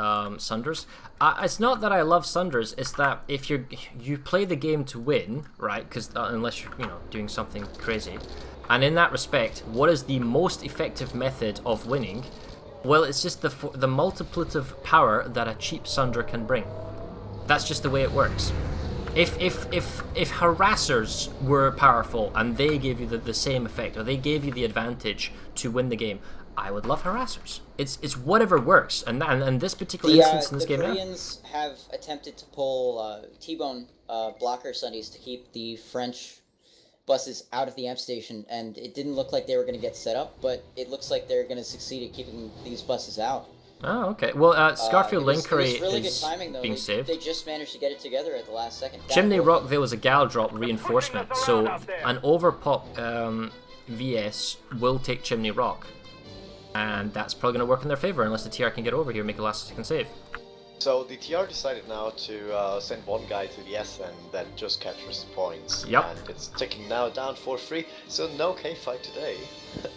Speaker 1: Sunders. It's not that I love Sunders. It's that if you play the game to win, right? Because unless you're doing something crazy, and in that respect, what is the most effective method of winning? Well, it's just the multiplicative power that a cheap Sunder can bring. That's just the way it works. If harassers were powerful and they gave you the same effect, or they gave you the advantage to win the game, I would love harassers. It's whatever works, and this particular instance in this game.
Speaker 4: The Koreans have attempted to pull T-bone blocker Sundays to keep the French buses out of the amp station, and it didn't look like they were going to get set up, but it looks like they're going to succeed at keeping these buses out.
Speaker 1: Oh, okay. Well, Scarfield Linkery
Speaker 4: really
Speaker 1: is
Speaker 4: good timing, though.
Speaker 1: being saved.
Speaker 4: They just managed to get it together at the last second.
Speaker 1: Chimney Rock, there was a gal drop reinforcement, so an overpop VS will take Chimney Rock. And that's probably going to work in their favor, unless the TR can get over here and make a last second save.
Speaker 3: So the TR decided now to send one guy to the S and then just captures the points.
Speaker 1: Yep.
Speaker 3: And it's ticking now down for 3, so no K-fight today.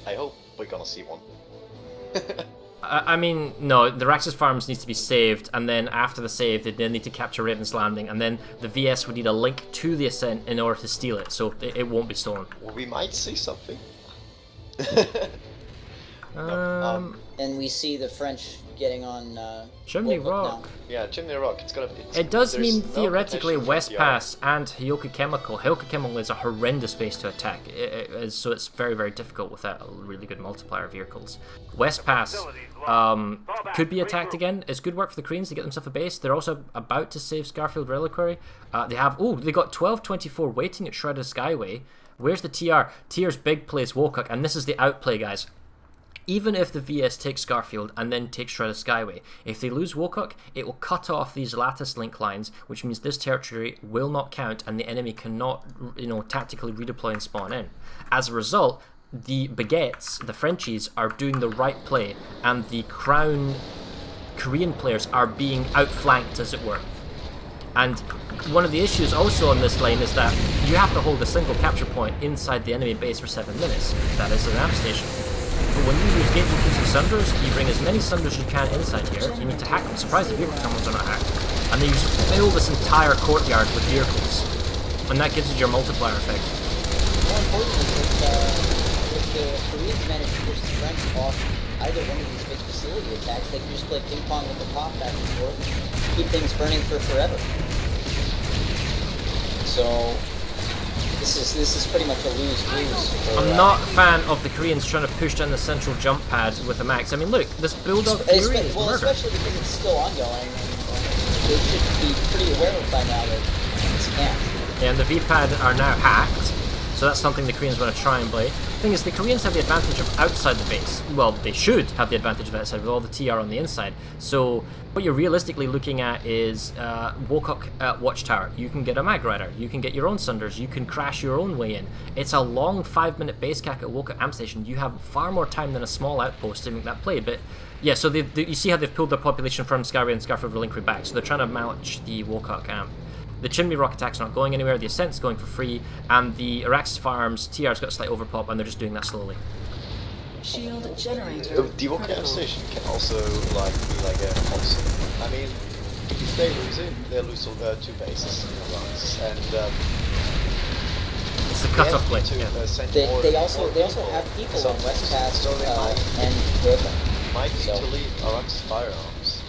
Speaker 3: I hope we're gonna see one.
Speaker 1: I mean, no, the Raxus Farms needs to be saved, and then after the save, they then need to capture Raven's Landing, and then the VS would need a link to the Ascent in order to steal it, so it won't be stolen.
Speaker 3: Well, we might see something.
Speaker 4: And we see the French getting on
Speaker 1: Chimney Rock.
Speaker 3: Yeah, Chimney Rock.
Speaker 1: It does mean theoretically West Pass and Hyoka Chemical. Hyoka Chemical is a horrendous base to attack, so it's very, very difficult without really good multiplier vehicles. West Pass could be attacked again. It's good work for the Koreans to get themselves a base. They're also about to save Scarfield Reliquary. They got 1224 waiting at Shredded Skyway. Where's the TR? TR's big play is Wokuk, and this is the outplay, guys. Even if the VS takes Scarfield and then takes Shredded Skyway, if they lose Wokuk, it will cut off these lattice link lines, which means this territory will not count and the enemy cannot, tactically redeploy and spawn in. As a result, the Baguettes, the Frenchies, are doing the right play, and the Crown Korean players are being outflanked, as it were. And one of the issues also on this lane is that you have to hold a single capture point inside the enemy base for 7 minutes. That is an amp station. But when you use gate-inclusive sunders, you bring as many sunders as you can inside here. You need to hack them. Surprised the vehicle terminals are not hacked. And then you just fill this entire courtyard with vehicles. And that gives you your multiplier effect.
Speaker 4: More importantly, if the Koreans manage to push the French off either one of these big facility attacks, they can just play ping pong with the pop back and forth and keep things burning for forever. So this is pretty much a lose-lose.
Speaker 1: I'm not a fan of the Koreans trying to push down the central jump pad with a max. I mean, look, this Bulldog Fury is murder.
Speaker 4: Especially because it's still ongoing, and they should be pretty aware of by now that it's camp.
Speaker 1: Yeah, and the V-pad are now hacked, so that's something the Koreans want to try and play. The thing is, the Koreans have the advantage of outside the base. Well, they should have the advantage of outside with all the TR on the inside. So what you're realistically looking at is Wokuk Watchtower. You can get a Mag Rider, you can get your own Sunders, you can crash your own way in. It's a long 5-minute base cack at Wokuk Amp Station. You have far more time than a small outpost to make that play, but yeah, so you see how they've pulled their population from Skyway and Scarfield Relinquery back, so they're trying to match the Wokuk Amp. The Chimney Rock attack's not going anywhere, the Ascent's going for free, and the Araxis Farms TR's got a slight overpop, and they're just doing that slowly.
Speaker 6: Shield generator.
Speaker 3: The Wokuk station can also be like a console. I mean, if they lose it, they lose 2 bases in runs, and
Speaker 1: it's the cutoff play.
Speaker 4: They also have people on West Pass
Speaker 3: so they
Speaker 4: and Brooklyn.
Speaker 3: Might need to leave Araxis firearms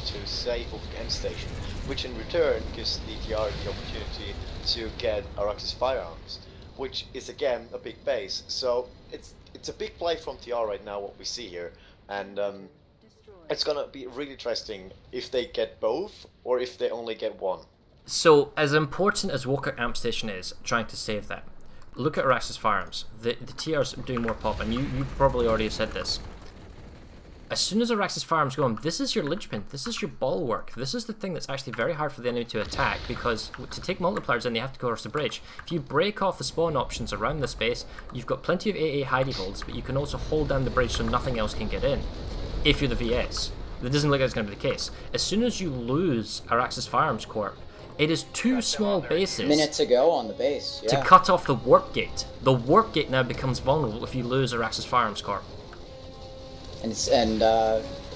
Speaker 3: to save Wokuk End Station, which in return gives the TR the opportunity to get Araxis firearms, which is again a big base. So it's a big play from TR right now, what we see here, and it's gonna be really interesting if they get both or if they only get one.
Speaker 1: So as important as Wokuk Amp Station is trying to save that, look at Araxis Firearms. The TR's doing more pop, and you probably already have said this. As soon as Araxis Firearms go on, this is your linchpin, this is your bulwark, this is the thing that's actually very hard for the enemy to attack, because to take multipliers in, they have to go across the bridge. If you break off the spawn options around this base, you've got plenty of AA hidey holes, but you can also hold down the bridge so nothing else can get in, if you're the VS. That doesn't look like it's going to be the case. As soon as you lose Araxis Firearms Corp, it is 2 small bases
Speaker 4: minutes to go on the base,
Speaker 1: to cut off the warp gate. The warp gate now becomes vulnerable if you lose Araxis Firearms Corp.
Speaker 4: And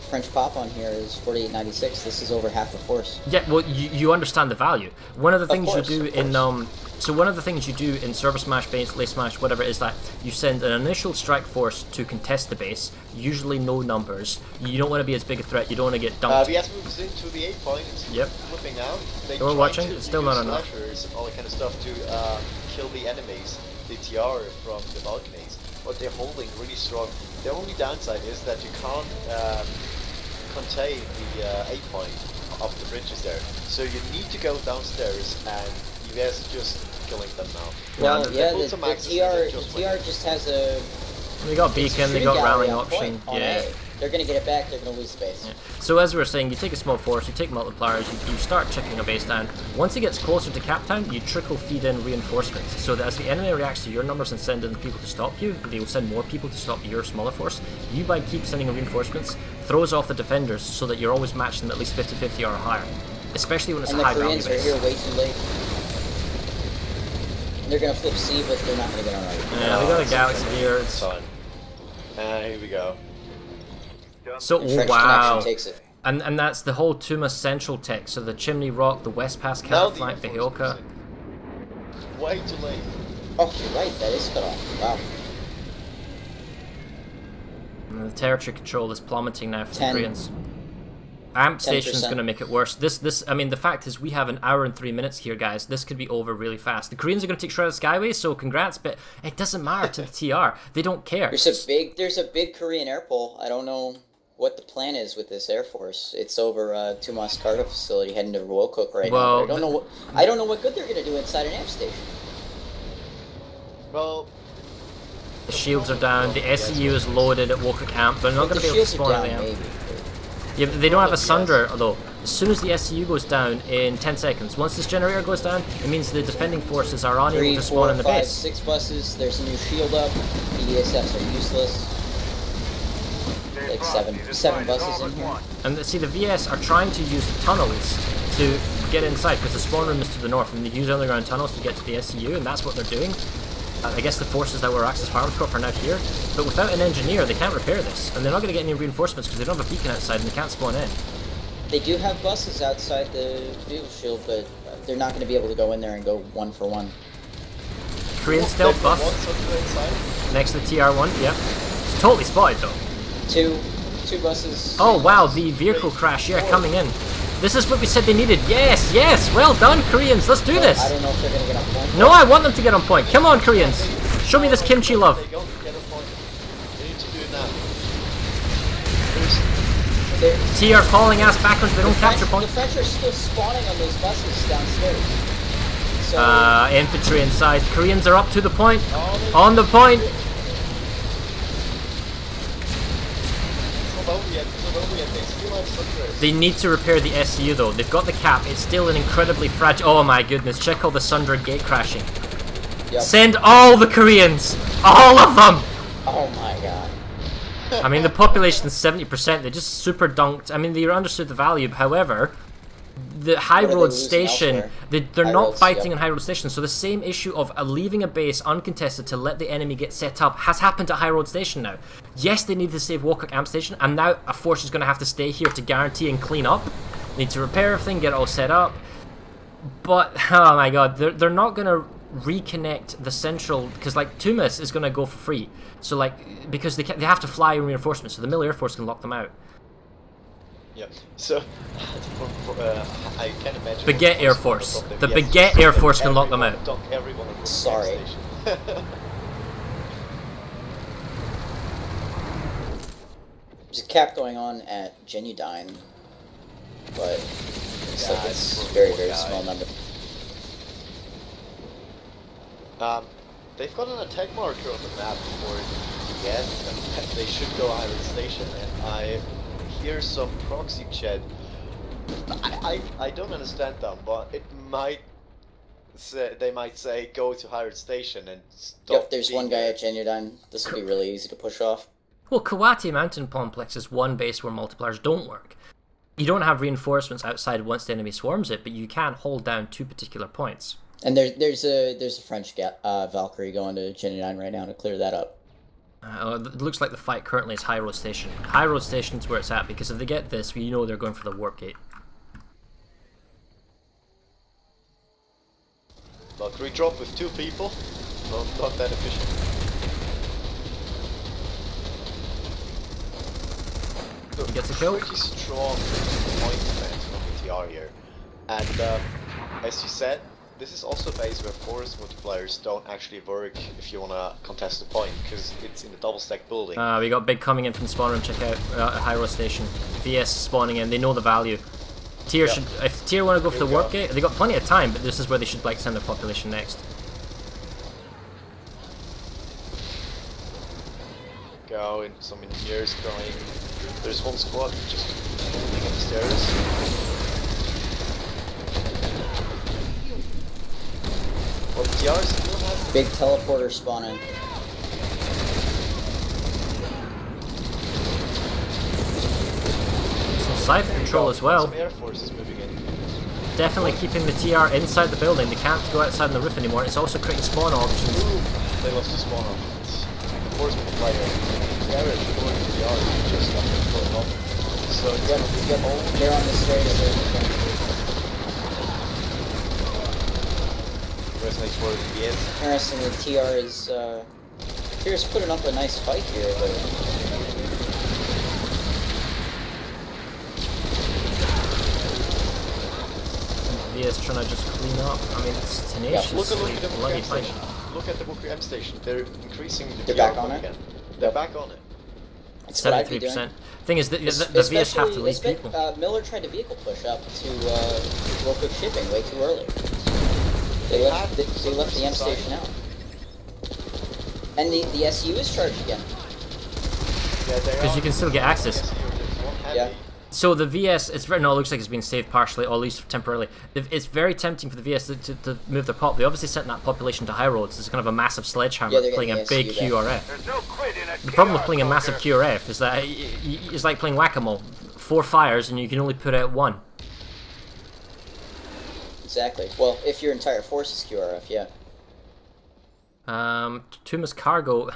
Speaker 4: French pop on here is 4896. This is over half the force.
Speaker 1: Yeah, well, you understand the value. One of the things you do in one of the things you do in ServerSmash, Lay Smash, whatever, is that you send an initial strike force to contest the base. Usually no numbers. You don't want to be as big a threat. You don't want to get dumped.
Speaker 3: VS moves into the 8 point. It's flipping out.
Speaker 1: We're watching. It's still not enough.
Speaker 3: And all that kind of stuff to kill the enemies, the TR from the balconies. But they're holding really strong. The only downside is that you can't contain the 8 point of the bridges there. So you need to go downstairs, and you guys just killing them now.
Speaker 4: Well, yeah, the TR just has a...
Speaker 1: They got beacon, they got rallying option. Yeah.
Speaker 4: They're gonna get it back, they're gonna lose space.
Speaker 1: Yeah. So as we were saying, you take a small force, you take multipliers, you start chipping a base down. Once it gets closer to cap town, you trickle feed in reinforcements, so that as the enemy reacts to your numbers and send in people to stop you, they will send more people to stop your smaller force. You, by keep sending in reinforcements, throws off the defenders so that you're always matching them at least 50-50 or higher. Especially when it's a high value base.
Speaker 4: And the Koreans are here way too late. They're gonna flip C, but they're not gonna get on right.
Speaker 1: Yeah, we got a galaxy here.
Speaker 3: It's fine. Here we go.
Speaker 1: So,
Speaker 4: wow. Takes it.
Speaker 1: And that's the whole Tuma central tech. So the Chimney Rock, the West Pass can't flank the Hyoka.
Speaker 3: Way too late.
Speaker 4: Oh, you're right. That is cut off. Wow.
Speaker 1: And the territory control is plummeting now for the Koreans. Amp station is going to make it worse. I mean, the fact is we have an hour and 3 minutes here, guys. This could be over really fast. The Koreans are going to take Shrouded Skyway, so congrats, but it doesn't matter to the TR. They don't care.
Speaker 4: There's a big Korean air pole. I don't know what the plan is with this air force. It's over Tumas cargo facility heading to Wokuk right now. I don't know what good they're going to do inside an amp station.
Speaker 3: Well,
Speaker 1: the shields are down. The SCU is loaded at Wokuk Amp. They're not going to be able to spawn at the amp. Yeah, but they don't have a Sunder, although as soon as the SCU goes down in 10 seconds, once this generator goes down, it means the defending forces are unable to spawn in the base.
Speaker 4: 6 buses, there's a new shield up, the ESFs are useless. Like seven buses in here.
Speaker 1: And see, the VS are trying to use the tunnels to get inside, because the spawn room is to the north, and they use underground tunnels to get to the SCU, and that's what they're doing. I guess the forces that were Axis Farms Corp are now here, but without an engineer, they can't repair this, and they're not going to get any reinforcements because they don't have a beacon outside and they can't spawn in.
Speaker 4: They do have buses outside the vehicle shield, but they're not going to be able to go in there and go 1 for 1.
Speaker 1: Korean stealth bus next to the TR1, yeah. It's totally spotted though.
Speaker 4: Two buses.
Speaker 1: Oh wow, the vehicle crash, yeah, coming in. This is what we said they needed. Yes, yes, well done, Koreans. Let's do this.
Speaker 4: I don't know if they're going to get on point.
Speaker 1: No, I want them to get on point. Come on, Koreans. Show me this kimchi love.
Speaker 3: They don't get on point. They need to do it now.
Speaker 1: TR falling ass backwards, they don't capture point.
Speaker 4: The French are still spawning on those buses downstairs. So
Speaker 1: infantry inside. Koreans are up to the point. On the point. They need to repair the SCU though. They've got the cap. It's still an incredibly fragile. Oh my goodness! Check all the Sunder gate crashing.
Speaker 4: Yep.
Speaker 1: Send all the Koreans, all of them.
Speaker 4: Oh my god.
Speaker 1: I mean, the population's 70%. They just super dunked. I mean, they understood the value. However, the High Road Station, they're not fighting in High Road Station. So the same issue of leaving a base uncontested to let the enemy get set up has happened at High Road Station now. Yes, they need to save Wokuk Amp Station, and now a force is going to have to stay here to guarantee and clean up. They need to repair everything, get it all set up. But, oh my god, they're not going to reconnect the central, because like Tumas is going to go for free. So like, because they have to fly in reinforcements, so the Middle Air Force can lock them out.
Speaker 3: Yeah, so I can imagine.
Speaker 1: Baguette Air Force. The Baguette Air Force can lock them out.
Speaker 4: Sorry. There's a cap going on at Genudyne, but it's like it's very small number.
Speaker 3: They've got an attack marker on the map for yes, and they should go Island Station, and I hear some proxy chat. I don't understand them, but it might say, they might say go to Hired Station and stop.
Speaker 4: Yep, there's one guy at Genudyne. This will be really easy to push off.
Speaker 1: Well, Kawati Mountain Complex is one base where multipliers don't work. You don't have reinforcements outside once the enemy swarms it, but you can hold down 2 particular points.
Speaker 4: And there's a French Valkyrie going to Genudyne right now to clear that up.
Speaker 1: It looks like the fight currently is High Road Station. High Road Station is where it's at, because if they get this, we know they're going for the warp gate.
Speaker 3: Valkyrie drop with 2 people. Not that efficient.
Speaker 1: He gets a kill.
Speaker 3: Pretty strong point defense from the TR here. And as you said, this is also a base where force multipliers don't actually work if you want to contest the point, because it's in a double stack building.
Speaker 1: We got big coming in from the spawn room. Check out High Road Station. VS spawning in. They know the value. Tier should, if Tier want to go for the warp gate, they got plenty of time, but this is where they should like send their population next.
Speaker 3: now, and some engineers going. There's one squad just landing on the stairs. Well, TRs still have
Speaker 4: big teleporter spawning.
Speaker 1: Some side control as well.
Speaker 3: Some air forces moving in.
Speaker 1: Definitely keeping the TR inside the building. They can't go outside on the roof anymore. It's also creating spawn options.
Speaker 3: Ooh, they lost the spawn options. The force multiplier. The average for the TR just got put off. So
Speaker 4: Yep, they're on the stairs.
Speaker 3: Where's next for the VS?
Speaker 4: Interestingly, TR's putting up a nice fight here, but
Speaker 1: VS trying to just clean up. I mean, it's tenacious.
Speaker 3: Look at the Wookrie M station. Look at the Wookrie M station. They're increasing the
Speaker 4: They're
Speaker 3: TR
Speaker 4: back on it?
Speaker 3: again. They're back on it.
Speaker 4: it's what I'd be doing.
Speaker 1: 73%. Thing is, the VS have to lead people.
Speaker 4: Miller tried to vehicle push up to real quick shipping way too early. They left the M station out. And the SU is charged again.
Speaker 3: Yeah,
Speaker 1: Because you can still get access.
Speaker 4: Yeah.
Speaker 1: So the VS, it looks like it's been saved partially, or at least temporarily. It's very tempting for the VS to move their pop. They obviously sent that population to high roads. It's kind of a massive sledgehammer playing a big QRF. The problem with playing a massive QRF is that it's like playing whack-a-mole. 4 fires and you can only put out 1.
Speaker 4: Exactly. Well, if your entire force is QRF, yeah.
Speaker 1: Tuma's cargo,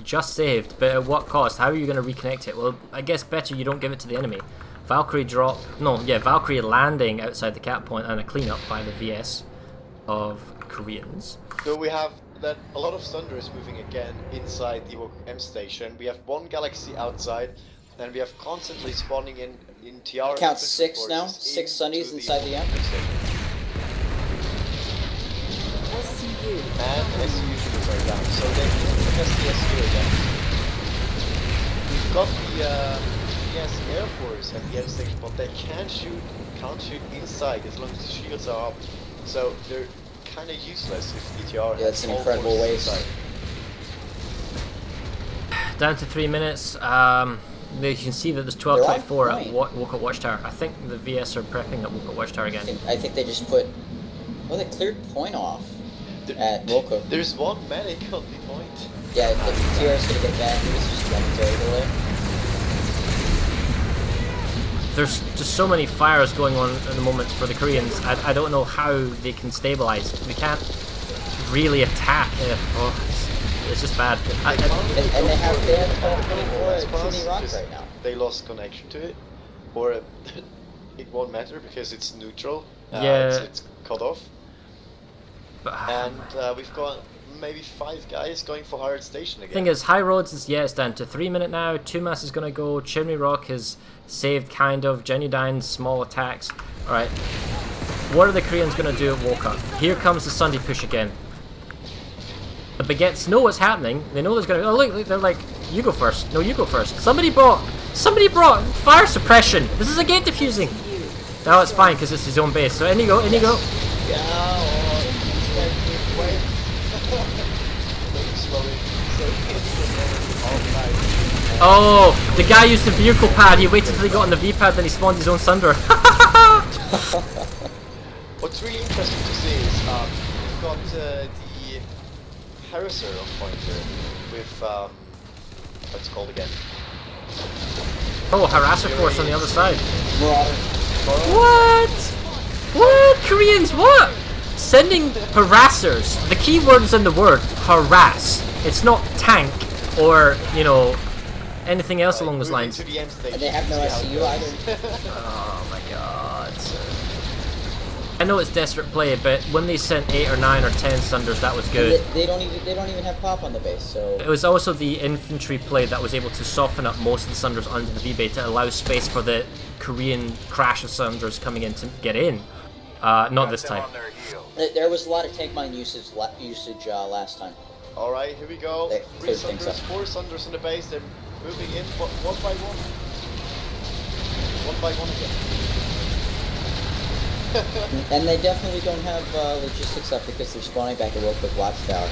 Speaker 1: just saved, but at what cost? How are you going to reconnect it? Well, I guess better you don't give it to the enemy. Valkyrie Valkyrie landing outside the cap point and a cleanup by the VS of Koreans.
Speaker 3: So we have that a lot of Thunders moving again inside the M station. We have 1 Galaxy outside, and we have constantly spawning in TR.
Speaker 4: Count 6 now. 6 Sunnies inside the M.
Speaker 6: SCU.
Speaker 3: And SU shooters are down, so they can test the SU again. We've got the Air Force at the M station, but they can't shoot inside as long as the shields are up. So they're kind of useless if DTR has
Speaker 4: that's an
Speaker 3: all
Speaker 4: incredible
Speaker 3: forces
Speaker 4: waste.
Speaker 3: inside.
Speaker 1: Down to 3 minutes. You can see that there's 12:24 at Wokat Watchtower. I think the VS are prepping at Wokat Watchtower again.
Speaker 4: I think they just put. Well, they cleared point off at Wokat.
Speaker 3: There's 1 medic on the point.
Speaker 4: Yeah, the TR is gonna get back. It was just momentary delay.
Speaker 1: There's just so many fires going on at the moment for the Koreans. I don't know how they can stabilize. We can't really attack. It's just bad.
Speaker 4: And they have 24 rock right now.
Speaker 3: They lost connection to it, or it won't matter because it's neutral.
Speaker 1: Yeah.
Speaker 3: It's cut off. And we've got maybe 5 guys going for hard station again.
Speaker 1: Thing is, high roads is it's down to 3 minutes now. Tumas is gonna go. Chimney Rock is saved kind of. Genudyne's small attacks. All right. What are the Koreans gonna do at Wokat? Here comes the Sunday push again. The baguettes know what's happening. They know there's gonna. Oh look, they're like, you go first. No, you go first. Somebody brought fire suppression. This is a gate diffusing. No, it's fine because it's his own base. So in you go, in you go. Oh, the guy used the vehicle pad. He waited until he got on the V pad, then he spawned his own Sunder.
Speaker 3: What's really interesting to see is we've got the Harriser on point here with what's it called again?
Speaker 1: Oh, harasser force on the other side.
Speaker 4: Marauder.
Speaker 1: What? Koreans, what? Sending harassers. The key word is in the word harass. It's not tank or, anything else along those lines.
Speaker 3: And
Speaker 4: they have no SCU either.
Speaker 1: Oh my god. I know it's desperate play, but when they sent 8 or 9 or 10 Sunders, that was good.
Speaker 4: They don't even have pop on the base, so.
Speaker 1: It was also the infantry play that was able to soften up most of the Sunders under the V-Bay to allow space for the Korean crash of Sunders coming in to get in. Not this time.
Speaker 4: There was a lot of tank mine usage last time.
Speaker 3: Alright, here we go. 3 Sunders, 4 Sunders in the base. They're moving in one by one. One by one again.
Speaker 4: And they definitely don't have logistics up because they're spawning back at Wokat Watchtower.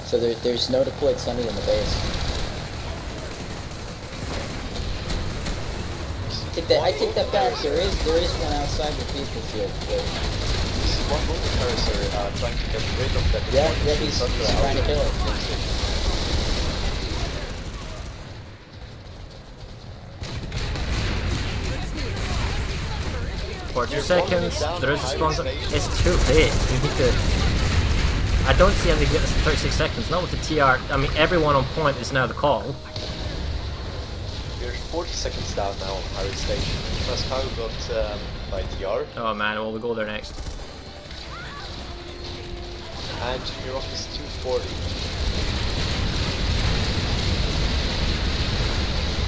Speaker 4: So there's no deployed Sunny in the base. I take that back. There is one outside the vehicle field.
Speaker 3: One military trying to get rid of that.
Speaker 4: Yeah, he's trying to kill it.
Speaker 1: 42 seconds, there is a sponsor. It's too late. We need to. I don't see how they get this in 36 seconds. Not with the TR. I mean, everyone on point is now the call.
Speaker 3: We're 40 seconds down now on Harry Station. Pascal got by TR.
Speaker 1: Oh man, well, we'll go there next.
Speaker 3: And Junior Rock is 240.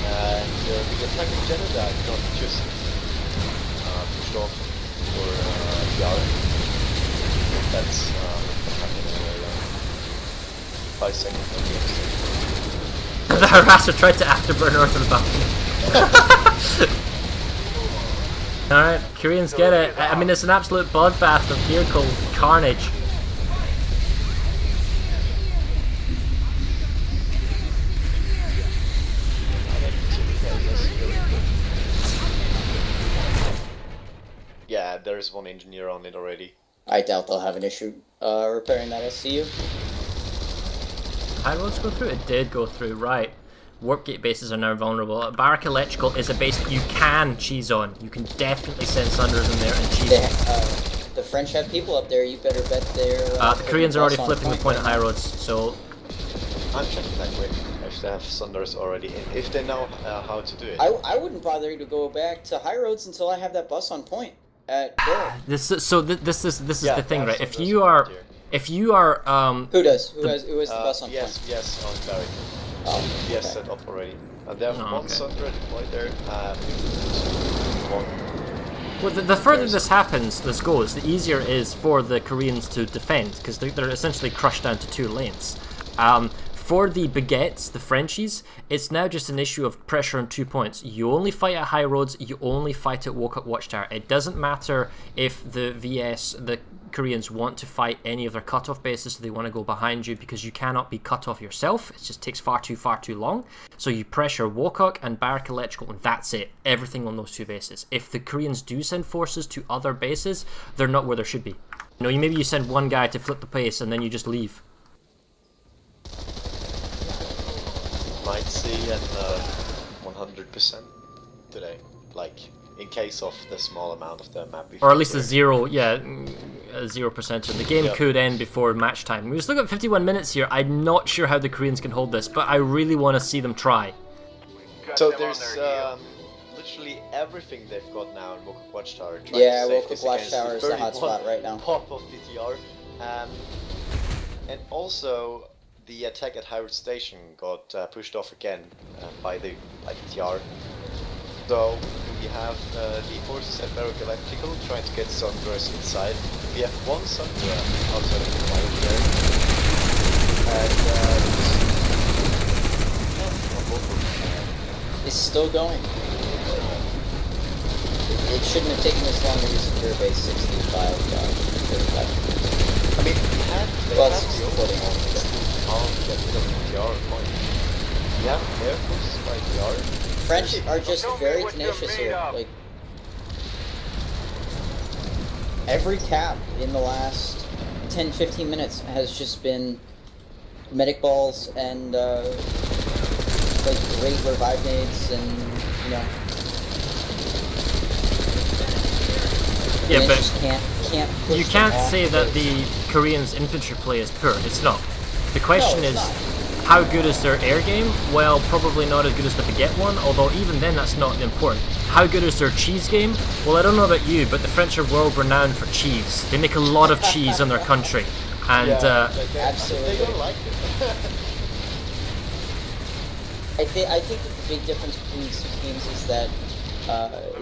Speaker 3: And the attacking Geneda got just pushed off for TR. That's happening in 5 seconds on the exit.
Speaker 1: The harasser tried to afterburner onto the balcony. Alright, Koreans get it. I mean, it's an absolute bloodbath of vehicle carnage.
Speaker 3: Yeah, there is one engineer on it already.
Speaker 4: I doubt they'll have an issue repairing that SCU.
Speaker 1: How did it go through? It did go through, right. Warpgate bases are now vulnerable. Barrack Electrical is a base that you can cheese on. You can definitely send Sunders in there and cheese on.
Speaker 4: The French have people up there, you better bet they're...
Speaker 1: the Koreans are already flipping the point at High Roads, so...
Speaker 3: I'm checking that quick, if they have Sunders already in, if they know how to do it.
Speaker 4: I wouldn't bother to go back to High Roads until I have that bus on point at Core.
Speaker 1: This is the thing, right? If you are
Speaker 4: Who has the bus on point?
Speaker 3: Yes, on Barry. Yes, set up already. And they have one Sunder deployed there.
Speaker 1: Well, the further this happens, this goes, the easier it is for the Koreans to defend, because they're essentially crushed down to 2 lanes. For the baguettes, the Frenchies, it's now just an issue of pressure on 2 points. You only fight at High Roads, you only fight at Woke Up Watchtower. It doesn't matter if the Koreans want to fight any of their cutoff bases, so they want to go behind you, because you cannot be cut off yourself. It just takes far too long. So you pressure Wokok and Barrack Electrical, and that's it. Everything on those 2 bases. If the Koreans do send forces to other bases, they're not where they should be. You know, maybe you send one guy to flip the pace, and then you just leave.
Speaker 3: Might see an 100% today, like in case of the small amount of the map.
Speaker 1: Or at least a 0%. And the game could end before match time. We've still got 51 minutes here. I'm not sure how the Koreans can hold this, but I really want to see them try.
Speaker 3: So there's literally everything they've got now in Woke Up Watchtower.
Speaker 4: Yeah, Woke Up Watchtower is the hotspot right now.
Speaker 3: Pop of DTR, and also. The attack at Hyrule Station got pushed off again by the TR. So we have the forces at Barrack Electrical trying to get Sunburst inside. We have one Sunburst outside of the fire there.
Speaker 4: It's still going. It shouldn't have taken this long to secure base 65. I
Speaker 3: mean, they
Speaker 4: well,
Speaker 3: have the overall. Yeah, Air Force by TR.
Speaker 4: French are just very tenacious here. Like every cap in the last 10-15 minutes has just been medic balls and like great revive nades and
Speaker 1: Yeah, but
Speaker 4: just can't
Speaker 1: you can't say that the Koreans' infantry play is poor. It's not. The question is, how good is their air game? Well, probably not as good as the baguette one, although even then that's not important. How good is their cheese game? Well, I don't know about you, but the French are world renowned for cheese. They make a lot of cheese in their country. And
Speaker 4: absolutely.
Speaker 3: They don't like it.
Speaker 4: I think that the big difference between these 2 teams is that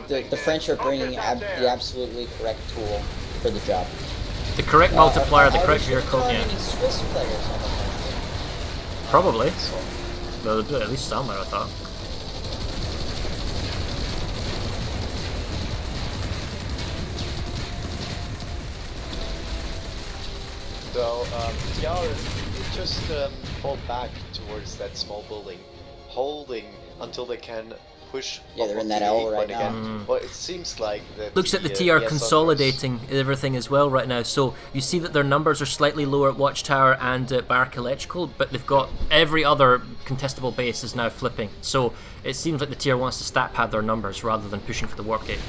Speaker 4: the French are bringing the absolutely correct tool for the job.
Speaker 1: the correct multiplier, the correct vehicle, yeah.
Speaker 4: Any Swiss players on the team?
Speaker 1: Probably. Well, at least some, I thought.
Speaker 3: So, TR just fall back towards that small building, holding until they can push.
Speaker 4: Yeah, they're in that L right now.
Speaker 3: Well, it seems like that
Speaker 1: looks like the TR consolidating everything as well right now. So you see that their numbers are slightly lower at Watchtower and at Barrack Electrical, but they've got every other contestable base is now flipping. So it seems like the TR wants to stat pad their numbers rather than pushing for the warp gate.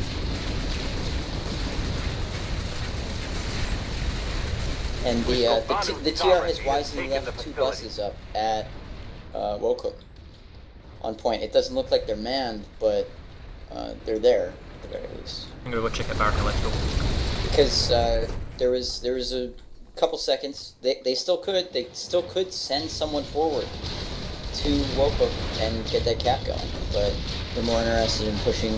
Speaker 4: And the TR has wisely left 2 buses up at Wokuk on point. It doesn't look like they're manned, but they're there at the very least.
Speaker 1: I'm gonna go check out Barrack Electrical
Speaker 4: because there was a couple seconds they still could send someone forward to Wokuk and get that cap going, but they're more interested in pushing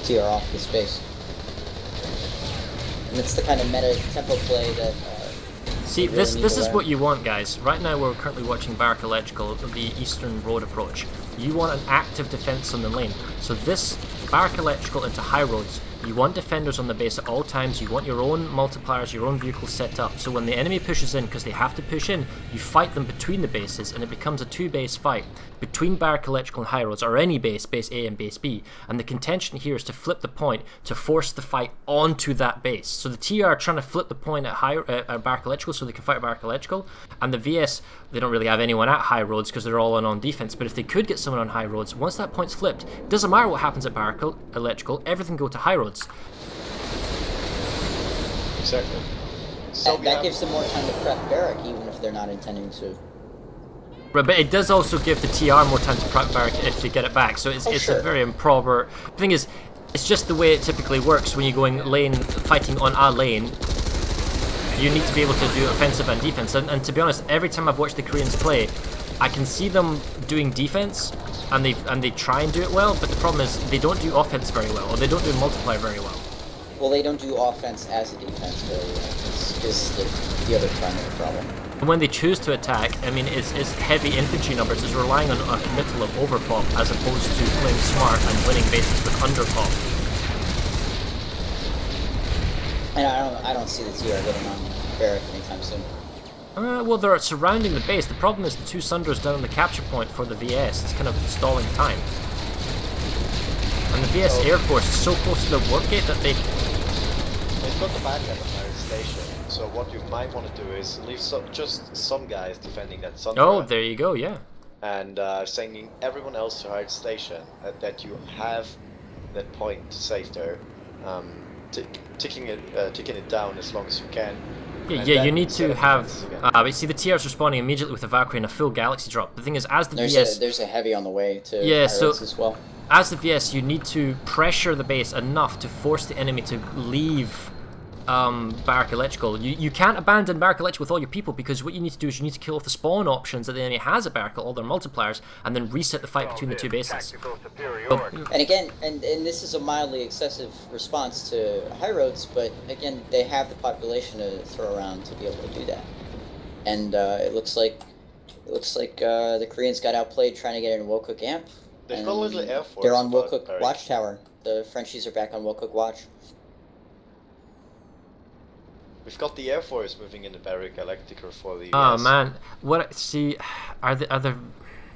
Speaker 4: TR off the space. And it's the kind of meta tempo play that.
Speaker 1: See, this is what you want, guys. Right now we're currently watching Barrack Electrical, the Eastern Road approach. You want an active defense on the lane. So this Barrack Electrical into high roads, you want defenders on the base at all times, you want your own multipliers, your own vehicles set up. So when the enemy pushes in, because they have to push in, you fight them between the bases, and it becomes a 2-base fight between Barrack Electrical and high roads, or any base A and base B. And the contention here is to flip the point to force the fight onto that base. So the TR are trying to flip the point at Barrack Electrical so they can fight at Barrack Electrical, and the VS, they don't really have anyone at high roads because they're all in on defense. But if they could get someone on high roads, once that point's flipped, it doesn't matter what happens at Barrack Electrical, everything go to high roads.
Speaker 3: Exactly.
Speaker 4: So that gives them more time to prep Barrack, even if they're not intending to.
Speaker 1: Right, but it does also give the TR more time to prep Barrack if they get it back. So it's a very improper. The thing is, it's just the way it typically works when you're going lane fighting on a lane. You need to be able to do offensive and defense. And to be honest, every time I've watched the Koreans play, I can see them doing defense, and they try and do it well. But the problem is they don't do offense very well, or they don't do multiply very well.
Speaker 4: Well, they don't do offense as a defense very well. It's the other primary problem.
Speaker 1: And when they choose to attack, I mean, it's heavy infantry numbers. It's relying on a committal of overpop as opposed to playing smart and winning bases with underpop.
Speaker 4: And I don't see the TR getting on Barrack anytime soon.
Speaker 1: Well, they're surrounding the base. The problem is the 2 Sunders down on the capture point for the VS. It's kind of stalling time. And the VS Air Force is so close to the warp gate that they've
Speaker 3: got the back end of their station. So what you might want to do is leave just some guys defending that Sunder.
Speaker 1: Oh, there you go, yeah.
Speaker 3: And sending everyone else to hard station that you have that point safe there, ticking it down as long as you can.
Speaker 1: Yeah, you need to have. But see, the TR's responding immediately with a Valkyrie and a full Galaxy drop. The thing is, as the VS,
Speaker 4: there's a heavy on the way to Pirates as well.
Speaker 1: As the VS, you need to pressure the base enough to force the enemy to leave Barrack Electrical. You can't abandon Barrack Electrical with all your people, because what you need to do is you need to kill off the spawn options that the enemy has at Barrack, all their multipliers, and then reset the fight between the 2 bases.
Speaker 4: And again, and this is a mildly excessive response to high roads, but again, they have the population to throw around to be able to do that. And it looks like the Koreans got outplayed trying to get in Wokuk Amp.
Speaker 3: They've got a little Air Force.
Speaker 4: They're on Wokuk Watchtower. The Frenchies are back on Wokuk Watch.
Speaker 3: We've got the Air Force moving into Barrack Electrical for the.
Speaker 1: Oh man, are the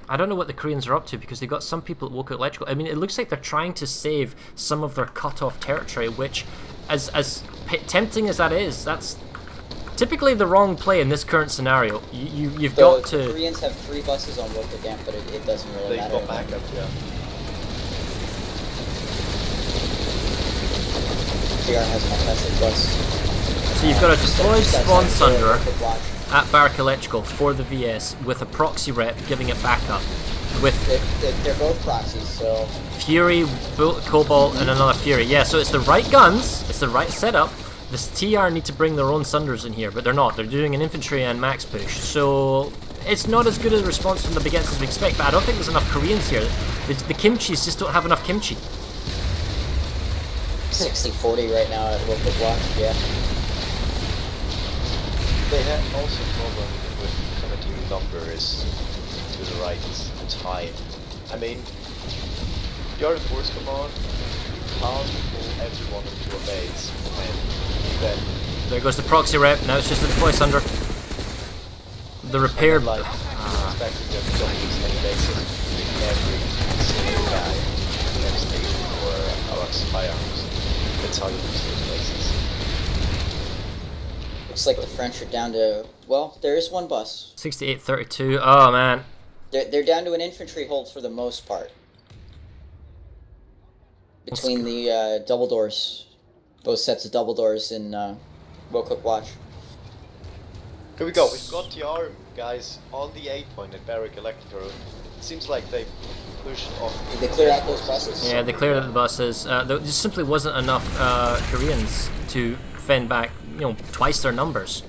Speaker 1: I don't know what the Koreans are up to, because they've got some people at Wokuk Electrical. I mean, it looks like they're trying to save some of their cut-off territory, which, as tempting as that is, that's typically the wrong play in this current scenario. You've got to.
Speaker 4: The Koreans have 3 buses on Wokuk Amp, but it doesn't really matter.
Speaker 3: They've got backup, yeah.
Speaker 4: TR has an offensive bus.
Speaker 1: So you've got a deployed spawn Sunder at Barrack Electrical for the VS with a proxy rep giving it backup. With
Speaker 4: they're both proxies, so
Speaker 1: Fury, Cobalt, and another Fury. Yeah, so it's the right guns, it's the right setup. This TR need to bring their own Sunders in here, but they're not. They're doing an infantry and max push. So it's not as good a response from the Begets as we expect, but I don't think there's enough Koreans here. The Kimchis just don't have enough kimchi.
Speaker 4: 60-40 right now at Wokuk Watch, yeah.
Speaker 3: They have also a problem with committing numbers to the right time. I mean, your force command, you can't pull everyone into a base, and then...
Speaker 1: There goes the proxy rep, now it's just the deploy Sunder. The repair...
Speaker 3: expecting them to double any bases, every single guy. That's how you lose those places.
Speaker 4: Looks like the French are down to, well, there is one bus.
Speaker 1: 68-32. Oh man.
Speaker 4: They're down to an infantry hold for the most part. Between the double doors, both sets of double doors in Will Cook Watch.
Speaker 3: Here we go. We've got the arm, guys, on the A point at Barrack Electrical. It seems like they pushed off.
Speaker 4: Did they clear out those buses?
Speaker 1: Yeah, they cleared out the buses. There just simply wasn't enough Koreans to fend back, twice their numbers.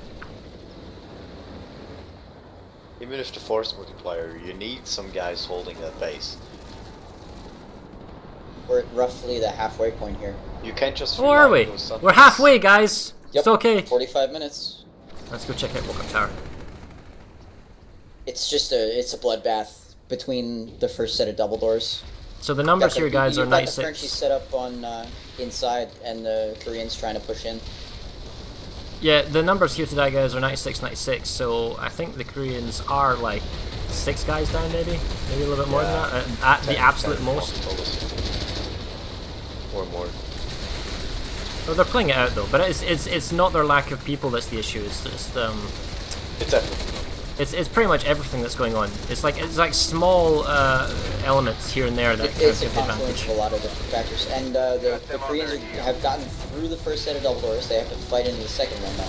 Speaker 3: Even if the force multiplier, you need some guys holding that base.
Speaker 4: We're at roughly the halfway point here.
Speaker 3: You can't just.
Speaker 1: Where are we? We're halfway, guys.
Speaker 4: Yep,
Speaker 1: it's okay.
Speaker 4: 45 minutes.
Speaker 1: Let's go check out Woke Tower.
Speaker 4: It's just it's a bloodbath between the first set of double doors.
Speaker 1: So the numbers here, guys, are 96.
Speaker 4: The Frenchies set up on inside, and the Koreans trying to push in.
Speaker 1: Yeah, the numbers here today, guys, are 96-96. So I think the Koreans are like 6 guys down, maybe a little bit more than that, at the absolute most.
Speaker 3: Or more.
Speaker 1: Well, they're playing it out though, but it's not their lack of people that's the issue. It's
Speaker 3: everything.
Speaker 1: It's pretty much everything that's going on. It's like small elements here and there that
Speaker 4: it's
Speaker 1: give
Speaker 4: a
Speaker 1: the
Speaker 4: confluence
Speaker 1: advantage.
Speaker 4: of a lot of different factors. And the Koreans have gotten through the first set of double doors. They have to fight into the second one now.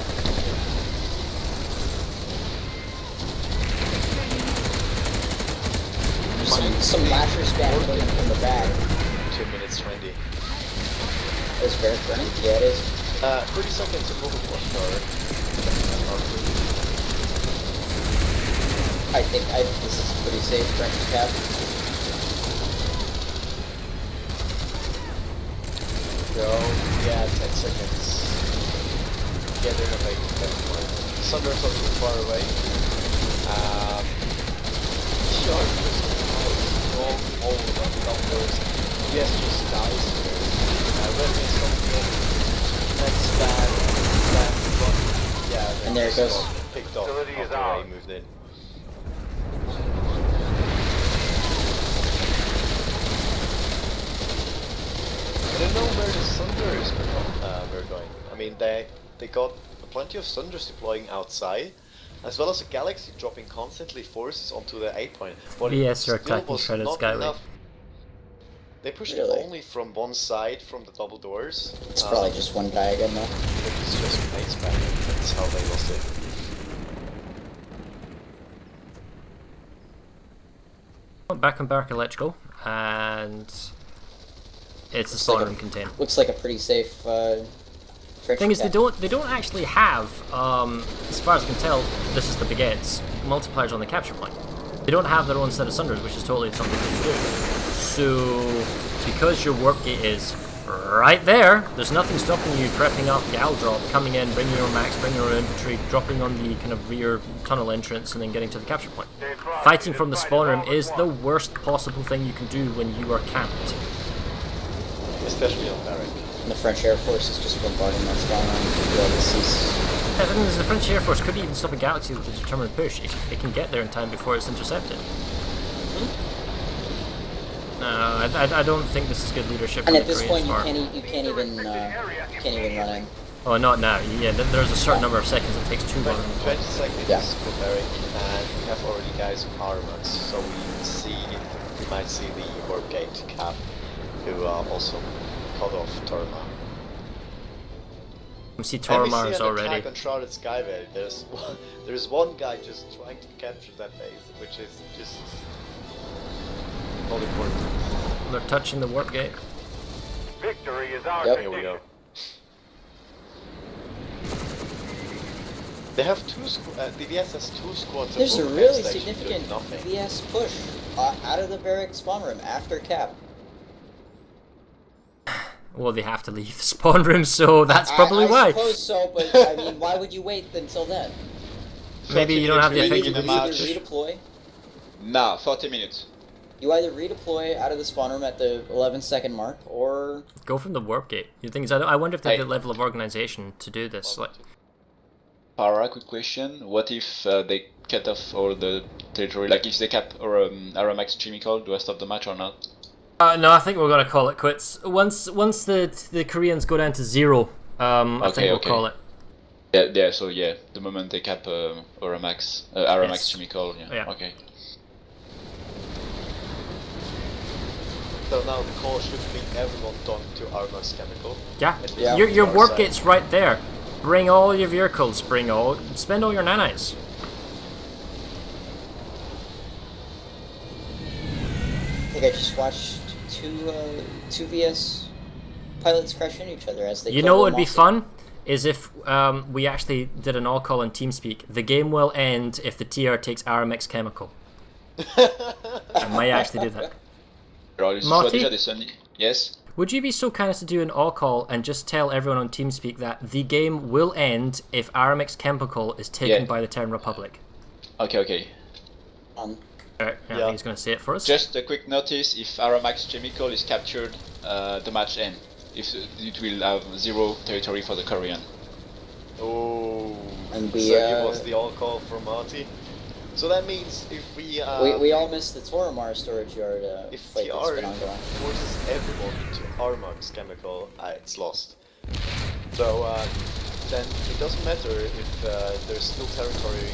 Speaker 4: Some lasher spam coming in from the back.
Speaker 3: 2 minutes 20.
Speaker 4: Is Barrack running? Yeah, it is.
Speaker 3: 30 seconds to move a watch tower.
Speaker 4: I think this is pretty safe, French cap.
Speaker 3: Go. Yeah, 10 seconds. Yeah, they're not making that point. Sunder's not too far away. Shark just all around the numbers. Yes, just dies here. Red means something. Next stand, yeah,
Speaker 4: and there it goes.
Speaker 3: Picked off after he moved in. I don't know where the Sunders were going. I mean, they got plenty of Sunders deploying outside, as well as a Galaxy dropping constantly forces onto the A point. But
Speaker 1: VS are
Speaker 3: still
Speaker 1: attacking
Speaker 3: was
Speaker 1: Shredded
Speaker 3: not
Speaker 1: Skyway.
Speaker 3: enough. They pushed
Speaker 4: Really?
Speaker 3: it only from one side, from the double doors.
Speaker 4: It's probably just one guy again though.
Speaker 3: It's just plate spamming. That's how they lost it.
Speaker 1: Back on Barrack Electrical, and it's a spawn room contained.
Speaker 4: Looks like a pretty safe French
Speaker 1: Thing is,
Speaker 4: cap.
Speaker 1: they don't actually have, as far as I can tell, this is the baguettes, multipliers on the capture point. They don't have their own set of Sunders, which is totally something they can do. So, because your warp gate is right there, there's nothing stopping you prepping up Gal drop, coming in, bringing your max, bringing your infantry, dropping on the kind of rear tunnel entrance, and then getting to the capture point. Fighting from the spawn room is the worst possible thing you can do when you are camped.
Speaker 3: Especially on Barrack.
Speaker 4: And the French Air Force is just bombarding that spawn room.
Speaker 1: Yeah, the thing is, the French Air Force could even stop a Galaxy with a determined push. It can get there in time before it's intercepted. No, I don't think this is good leadership.
Speaker 4: And
Speaker 1: on
Speaker 4: at
Speaker 1: the
Speaker 4: this
Speaker 1: Korean
Speaker 4: point,
Speaker 1: part.
Speaker 4: you can't even run in.
Speaker 1: Oh, not now. Yeah, there's a certain number of seconds it takes too long.
Speaker 3: 20 seconds
Speaker 4: Yeah.
Speaker 3: for Barrack, and we have already guys with armors, so we might see the warp gate cap, who also cut off Torma.
Speaker 1: We see
Speaker 3: And we see
Speaker 1: Tormars
Speaker 3: an
Speaker 1: already.
Speaker 3: attack on Shrouded Skyway. There's one guy just trying to capture that base, which is just not important.
Speaker 1: They're touching the warp gate.
Speaker 5: Victory is ours.
Speaker 4: Yep.
Speaker 3: Here we go. They have the VS has 2 squads.
Speaker 4: There's a
Speaker 3: at
Speaker 4: really
Speaker 3: station doing
Speaker 4: significant
Speaker 3: nothing.
Speaker 4: VS push out of the Barrack spawn room after cap.
Speaker 1: Well, they have to leave the spawn room, so that's probably
Speaker 4: I
Speaker 1: why.
Speaker 4: suppose so, but I mean, why would you wait until then?
Speaker 1: Maybe you don't have the
Speaker 2: Maybe
Speaker 1: effective
Speaker 2: the
Speaker 4: You either
Speaker 2: match.
Speaker 4: redeploy.
Speaker 2: Nah, 40 minutes.
Speaker 4: You either redeploy out of the spawn room at the 11-second mark, or
Speaker 1: Go from the warp gate. The thing is, I wonder if they have
Speaker 2: Hey.
Speaker 1: the level of organization to do this. Like,
Speaker 2: Para, quick question. What if they cut off all the territory? Like if they cap or Aramax Chemical, do I stop the match or not?
Speaker 1: No, I think we're gonna call it quits. Once the Koreans go down to 0, I think we'll call it.
Speaker 2: Yeah. So yeah, the moment they cap Aramax
Speaker 1: Yes.
Speaker 2: Chemical. Yeah. Okay.
Speaker 3: So now the call should be everyone done to Aramax Chemical.
Speaker 1: Yeah.
Speaker 3: Yeah.
Speaker 1: Your warp gate's right there. Bring all your vehicles. Spend all your nanites.
Speaker 4: I think I just watched two VS pilots crash into each other as they.
Speaker 1: You know what would be fun is if we actually did an all call on TeamSpeak. The game will end if the TR takes Aramex Chemical. I might actually do that. Marty?
Speaker 2: Yes.
Speaker 1: Would you be so kind as to do an all call and just tell everyone on TeamSpeak that the game will end if Aramex Chemical is taken by the Terran Republic?
Speaker 2: Okay.
Speaker 1: Alright, I think he's going to say it for us.
Speaker 2: Just a quick notice: if Aramax Chemical is captured, the match ends. If it will have 0 territory for the Korean.
Speaker 3: Oh,
Speaker 4: and
Speaker 3: so it was the all call for Marty. So that means if we
Speaker 4: all missed the Toramar storage yard.
Speaker 3: If TR forces everyone to Aramax Chemical, it's lost. So then it doesn't matter if there's still territory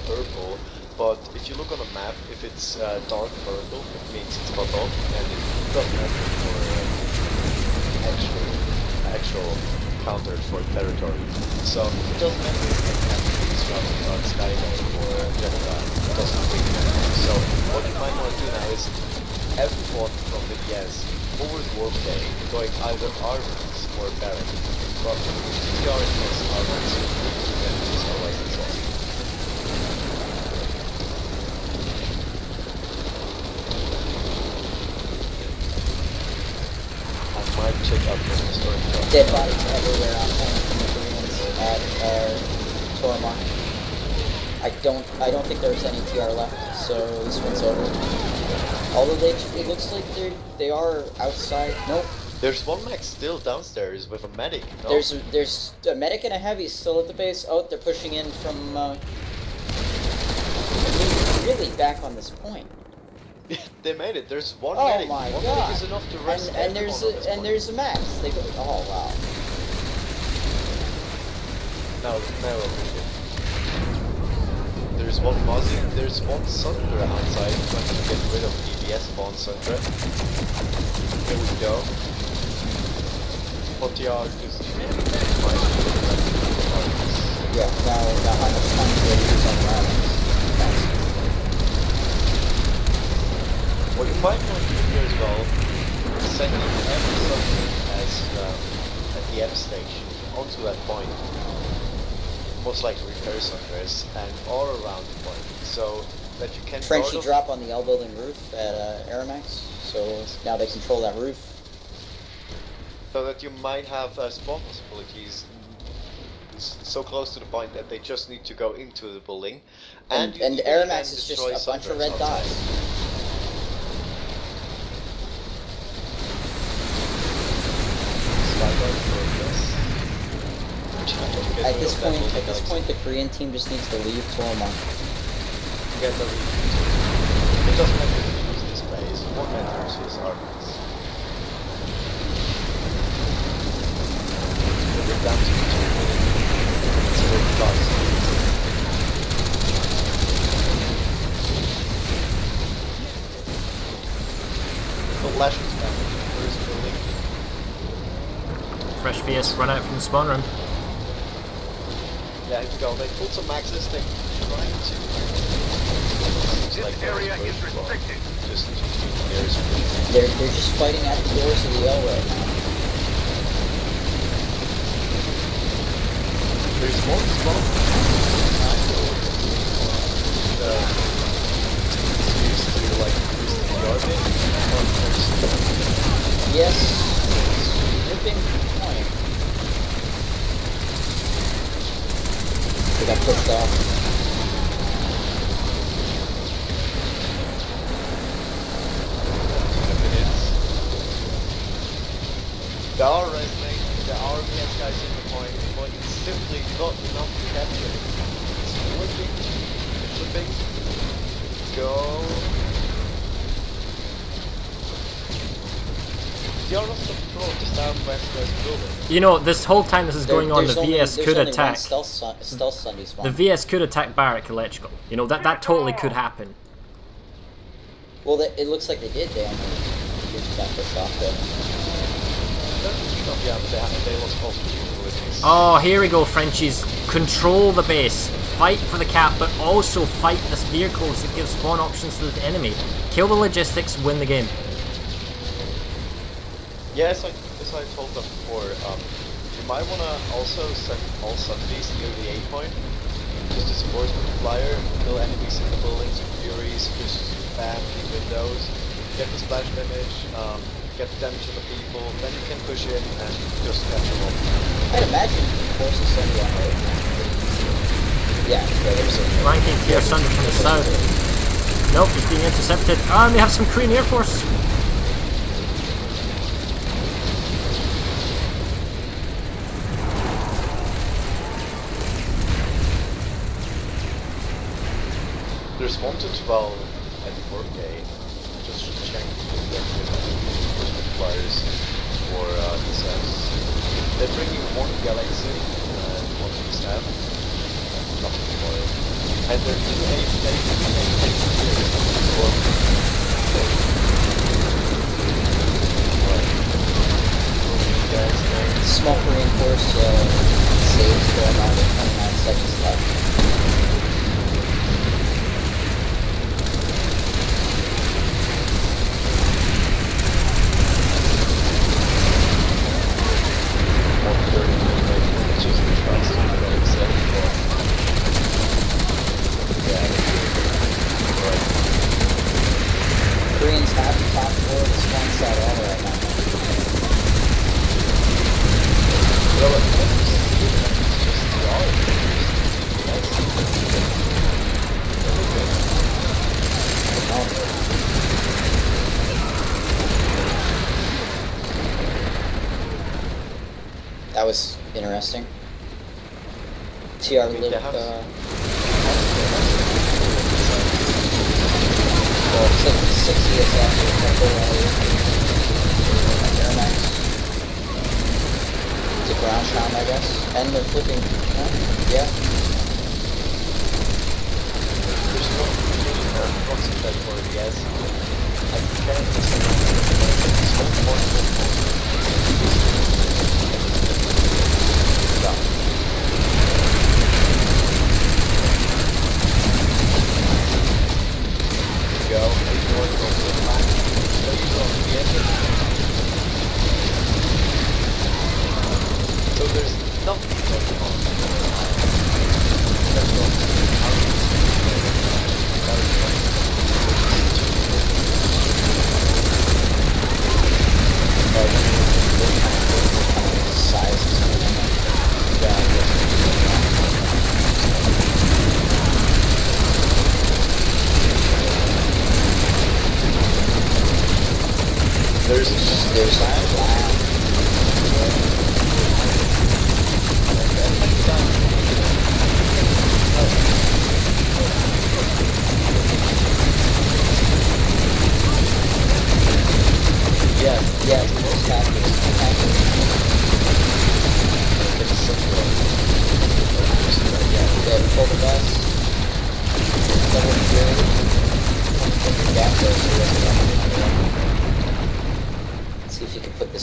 Speaker 3: purple. But if you look on a map, if it's dark purple, it means it's cut off, and it doesn't matter for actual counters for territory. So it doesn't matter if you have constructed on Skyway or Jeddah, it doesn't really matter. So what you might want to do now is everyone from the DS over the warp day going either Armors or Barrack. But if you are in this Armors, then it's always the lost. Might check out the story.
Speaker 4: Dead bodies everywhere on from the Koreans at Toramar. I don't think there's any TR left, so this one's over. Although it looks like they are outside. Nope.
Speaker 3: There's one mech still downstairs with a medic. No?
Speaker 4: There's a medic and a heavy still at the base. Oh, they're pushing in from. Really back on this point.
Speaker 3: They made it. There's one
Speaker 4: oh
Speaker 3: medic.
Speaker 4: My
Speaker 3: one
Speaker 4: God.
Speaker 3: medic is enough to rest
Speaker 4: and there's a max. They go. Oh wow.
Speaker 3: Now there's one Mozzie. There's one Sunder outside. Trying to get rid of EBS spawn Sunder. Here we go. Potiar is.
Speaker 4: Yeah. Now how much time do they use on Rams?
Speaker 3: What you might want to do here as well is sending every subject at the M station onto that point. Most likely repair centers and all around the point, so that you can.
Speaker 4: Frenchy drop on the L building roof at Aramax, so now they control that roof.
Speaker 3: So that you might have spawn possibilities so close to the point that they just need to go into the building,
Speaker 4: and Aramax is just a bunch of red dots. At this point, the Korean team just needs to leave Toramar.
Speaker 3: Get the lead. It doesn't matter if you use this base. What matters is armies. We're down to 2 minutes. It's a bit fast. The Lash is back. Where's building?
Speaker 1: Fresh VS run out from the spawn room.
Speaker 3: Yeah, here we go. They pulled some maxes. They're trying to.
Speaker 5: This area is restricted.
Speaker 3: Just areas.
Speaker 4: They're just fighting at the doors of the L right now.
Speaker 3: There's one smoke. Used to like use the garbage.
Speaker 4: Yes, ripping point. They got pushed off.
Speaker 3: There are resonating, there are VS guys in the point, but it's simply not enough to capture it. It's flipping, go. You're off the floor, the southwest building.
Speaker 1: You know, this whole time this is going on, the
Speaker 4: There's only-
Speaker 1: VS
Speaker 4: there's
Speaker 1: could
Speaker 4: only
Speaker 1: attack.
Speaker 4: one stealth Sunday spawn.
Speaker 1: The VS could attack Barrack Electrical. You know, that totally could happen.
Speaker 4: Well, it looks like they did. They only used that pushed off though.
Speaker 3: Yeah, but they lost all capabilities.
Speaker 1: Oh, here we go, Frenchies. Control the base. Fight for the cap, but also fight this vehicles that give spawn options to the enemy. Kill the logistics, win the game.
Speaker 3: Yeah, as I told them before, you might want to also send all Sundays near the A point, just to support the flyer, kill enemies in the buildings with Furies, just spam the windows, get the splash damage, get the damage on the people, then you can push in and just catch them all.
Speaker 4: I'd imagine forces Sunday on road. Yeah, there's a
Speaker 1: Flanking Pierre Sunder from the south. Nope, he's being intercepted. And they have some Korean Air Force.
Speaker 3: There's 1 to 12 and 4K, just check the flyers for defense. They're bringing 1 Galaxy and 1 Snap, nothing more. And they're 2
Speaker 4: small Korean force saves for around 29 seconds left. Koreans have the top floor of the spawn side all right now. That was interesting. TR lived, well, 6 years after the Airmax. It's a ground pound, I guess. And they're flipping. Yeah.
Speaker 3: There's no concentrate for it, yes. I can't go. So there's nothing going on.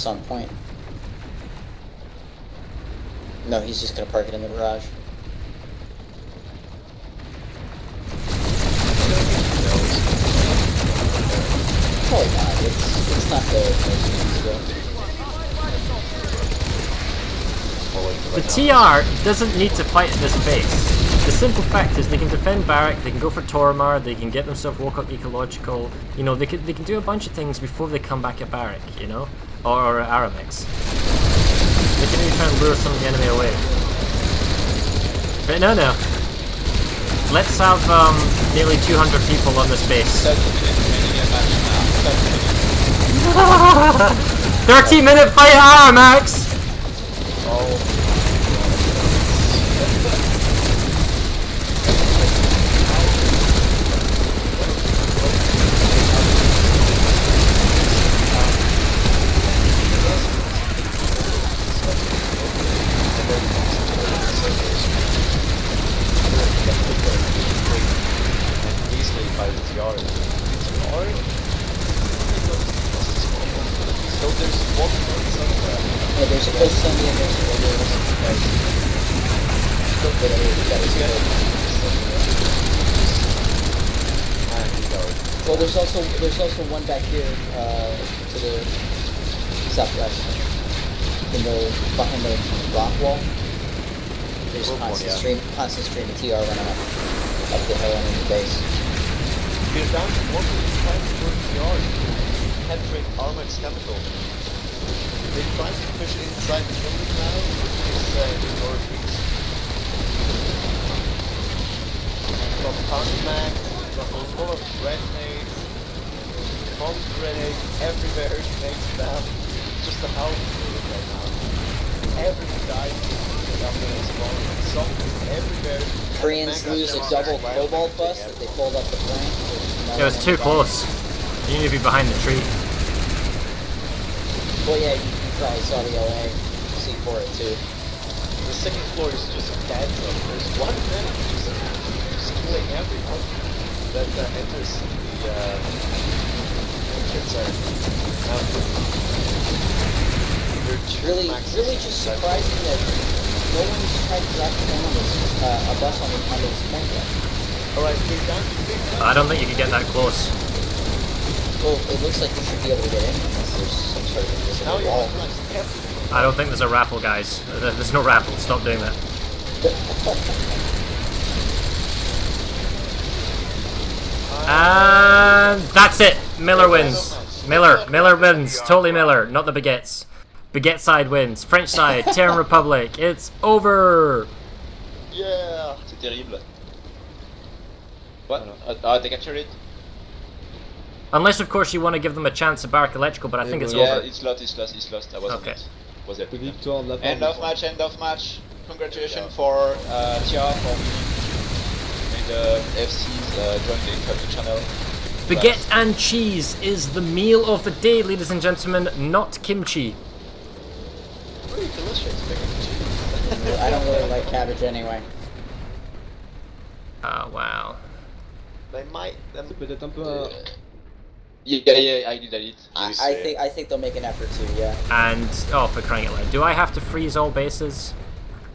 Speaker 4: On point. No, he's just gonna park it in the garage. Probably not. It's not the most
Speaker 1: The TR doesn't need to fight at this base. The simple fact is they can defend Barrack, they can go for Toromar, they can get themselves woke up ecological. You know, they can do a bunch of things before they come back at Barrack. You know. Or Aramex. They can even try and lure some of the enemy away. But no. Let's have nearly 200 people on this base. 30-minute fight at Aramex!
Speaker 3: Oh.
Speaker 4: Yeah, there's a post on the end. There's a well, there's also one back here to the southwest, behind the rock wall. There's a constant stream of TR running up the hill and in the base.
Speaker 3: We're down to 1.5 yards. Penetrate Armag's capital. They try to push inside the building now, which is the northeast. From Panamax, from a full of grenades, bomb grenades everywhere, makes them just a house right now. Everyone dies. Everywhere.
Speaker 4: Koreans lose a double cobalt bus that they pulled up the flank.
Speaker 1: It was too close. You need to be behind the tree.
Speaker 4: Well, yeah, you probably saw the LA C4 it too.
Speaker 3: The second floor is just a dead zone. There's one man just killing everyone that enters the inside.
Speaker 4: Really just surprising that no one's tried to drop down on this, a bus on this flank yet.
Speaker 3: Alright, big gun.
Speaker 1: I don't think you can get that close.
Speaker 4: Well, it looks like you should be able to get in unless there's some sort of invisible wall.
Speaker 1: I don't think there's a raffle, guys. There's no raffle. Stop doing that. And that's it. Miller wins. Miller wins. Totally Miller, not the Baguettes. Baguette side wins. French side, Terran Republic. It's over.
Speaker 2: Yeah. C'est terrible. What? They captured it?
Speaker 1: Unless, of course, you want to give them a chance at Barrack Electrical, but I think it's over.
Speaker 2: Yeah, it's lost. I was on it. Was it? End of match. Congratulations for Tia for winning the FC's join the incoming channel.
Speaker 1: Baguette and cheese is the meal of the day, ladies and gentlemen, not kimchi.
Speaker 3: Really delicious mac and cheese.
Speaker 4: I don't really like cabbage anyway.
Speaker 1: Oh, wow.
Speaker 3: They might.
Speaker 7: Peut-être un peu.
Speaker 2: Yeah, I did.
Speaker 4: I think they'll make an effort to, yeah.
Speaker 1: And, oh, for crying out loud, do I have to freeze all bases?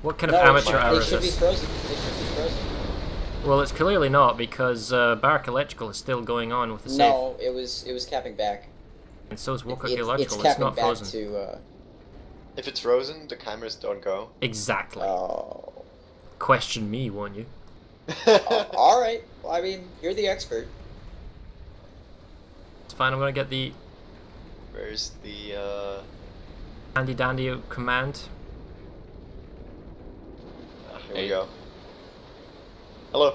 Speaker 1: What kind of
Speaker 4: No,
Speaker 1: amateur hour
Speaker 4: they
Speaker 1: is
Speaker 4: should be
Speaker 1: this?
Speaker 4: frozen. They should be frozen.
Speaker 1: Well, it's clearly not, because Barrack Electrical is still going on with the save.
Speaker 4: No, it was capping back.
Speaker 1: And so is Woodcock
Speaker 4: It's
Speaker 1: Electrical, it's
Speaker 4: capping
Speaker 1: not
Speaker 4: back
Speaker 1: frozen.
Speaker 4: to.
Speaker 3: If it's frozen, the cameras don't go.
Speaker 1: Exactly.
Speaker 4: Oh.
Speaker 1: Question me, won't you?
Speaker 4: All right. Well, I mean, you're the expert.
Speaker 1: It's fine, I'm gonna get the
Speaker 3: Where's the
Speaker 1: handy dandy command.
Speaker 3: here we go. Hello.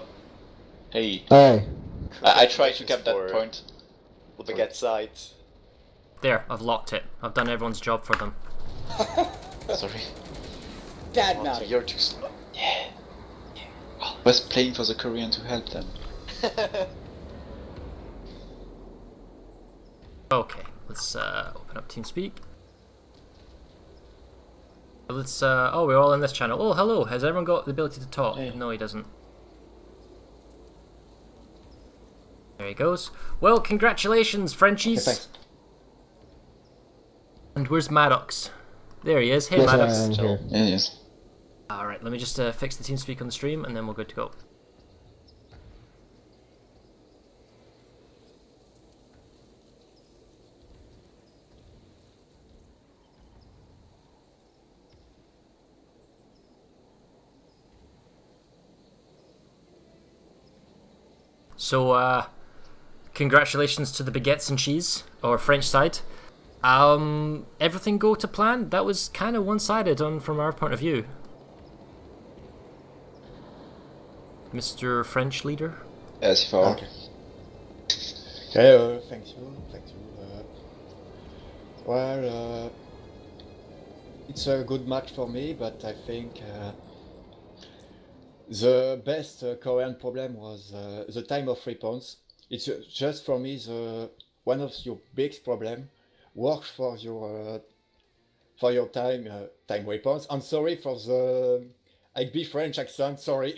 Speaker 2: Hey.
Speaker 7: Hey.
Speaker 2: I tried to cap that
Speaker 3: For
Speaker 2: point.
Speaker 3: The Baguette side.
Speaker 1: There, I've locked it. I've done everyone's job for them.
Speaker 2: Sorry.
Speaker 4: Bad
Speaker 3: Oh,
Speaker 4: mouth.
Speaker 3: you're too slow.
Speaker 2: Yeah. I was playing for the Korean to help them.
Speaker 1: Okay, let's open up TeamSpeak. Let's oh, we're all in this channel. Oh, hello. Has everyone got the ability to talk?
Speaker 2: Hey.
Speaker 1: No, he doesn't. There he goes. Well, congratulations, Frenchies.
Speaker 7: Okay, thanks.
Speaker 1: And where's Maddox? There he is. Hey,
Speaker 7: Yes,
Speaker 1: Maddox.
Speaker 7: I am here.
Speaker 2: Yes.
Speaker 1: Alright, let me just fix the TeamSpeak on the stream and then we're good to go. So, congratulations to the Baguettes and Cheese, or French side. Everything go to plan? That was kind of one-sided from our point of view. Mr. French leader?
Speaker 2: Yes, for
Speaker 7: Okay. Okay, thank you. Well, it's a good match for me, but I think the best Korean problem was the time of response. It's just for me one of your biggest problem. Work for your time response. I'm sorry for the be French accent. Sorry.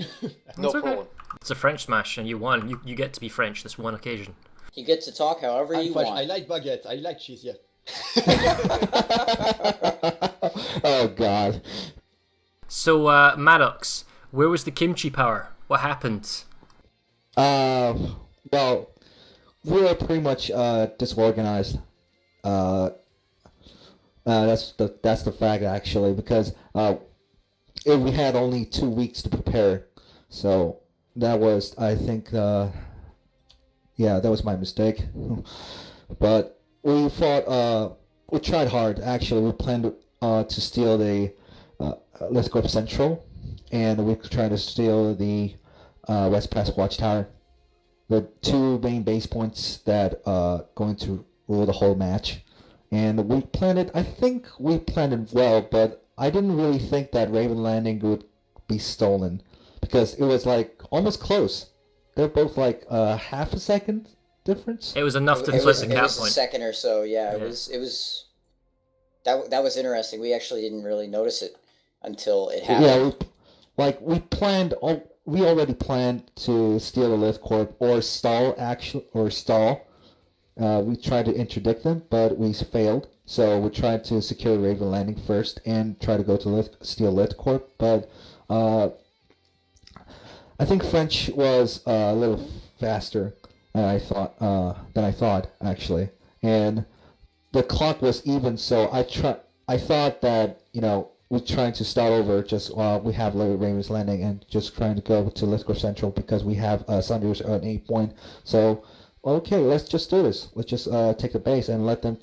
Speaker 3: No
Speaker 1: It's okay.
Speaker 3: problem.
Speaker 1: It's a French smash and you won. You get to be French this one occasion.
Speaker 4: You get to talk however
Speaker 7: I'm
Speaker 4: you
Speaker 7: French.
Speaker 4: want.
Speaker 7: I like baguette. I like cheese. Yeah. Oh God.
Speaker 1: So, Maddox, where was the kimchi power? What happened?
Speaker 7: Well, we were pretty much disorganized. That's the fact actually, because we had only 2 weeks to prepare, so that was, I think, yeah, that was my mistake. But we fought. We tried hard actually. We planned to steal the Let's Go Central, and we tried to steal the West Pass Watchtower. The two main base points that going to rule the whole match. And we planned it, I think we planned it well, but I didn't really think that Raven Landing would be stolen, because it was like almost close. They're both like half a second difference.
Speaker 1: It was enough to flip the cap
Speaker 4: It was a
Speaker 1: point.
Speaker 4: second or so, yeah. It was that was interesting. We actually didn't really notice it until it happened.
Speaker 7: Yeah, we already planned to steal the Lift Corp or stall. We tried to interdict them, but we failed. So we tried to secure Raven Landing first and try to go to steal Lift Corp. But I think French was a little faster than I thought actually, and the clock was even. So I thought that we're trying to start over just while we have Raven's Landing and just trying to go to Let's Go Central because we have Sunders at 8 point. So okay, let's just do this. Let's just take the base and let them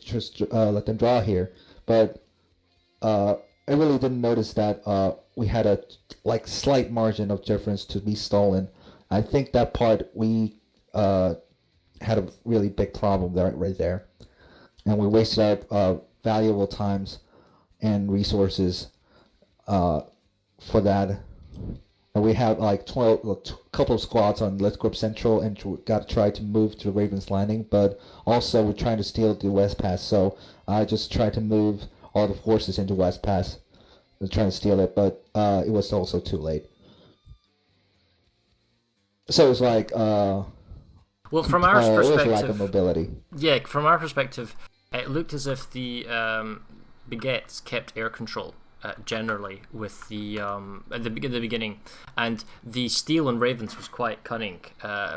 Speaker 7: draw here. But I really didn't notice that we had a slight margin of difference to be stolen. I think that part we had a really big problem right there, and we wasted our valuable times and resources for that. And we had a couple of squads on Let's Go Central and got to try to move to Raven's Landing, but also we're trying to steal the West Pass, so I just tried to move all the forces into West Pass and trying to steal it, but it was also too late. So it was like
Speaker 1: well, from our perspective,
Speaker 7: it was a lack of mobility.
Speaker 1: Yeah, from our perspective, it looked as if the Baguettes kept air control. Generally, with the at the beginning, and the steal on Ravens was quite cunning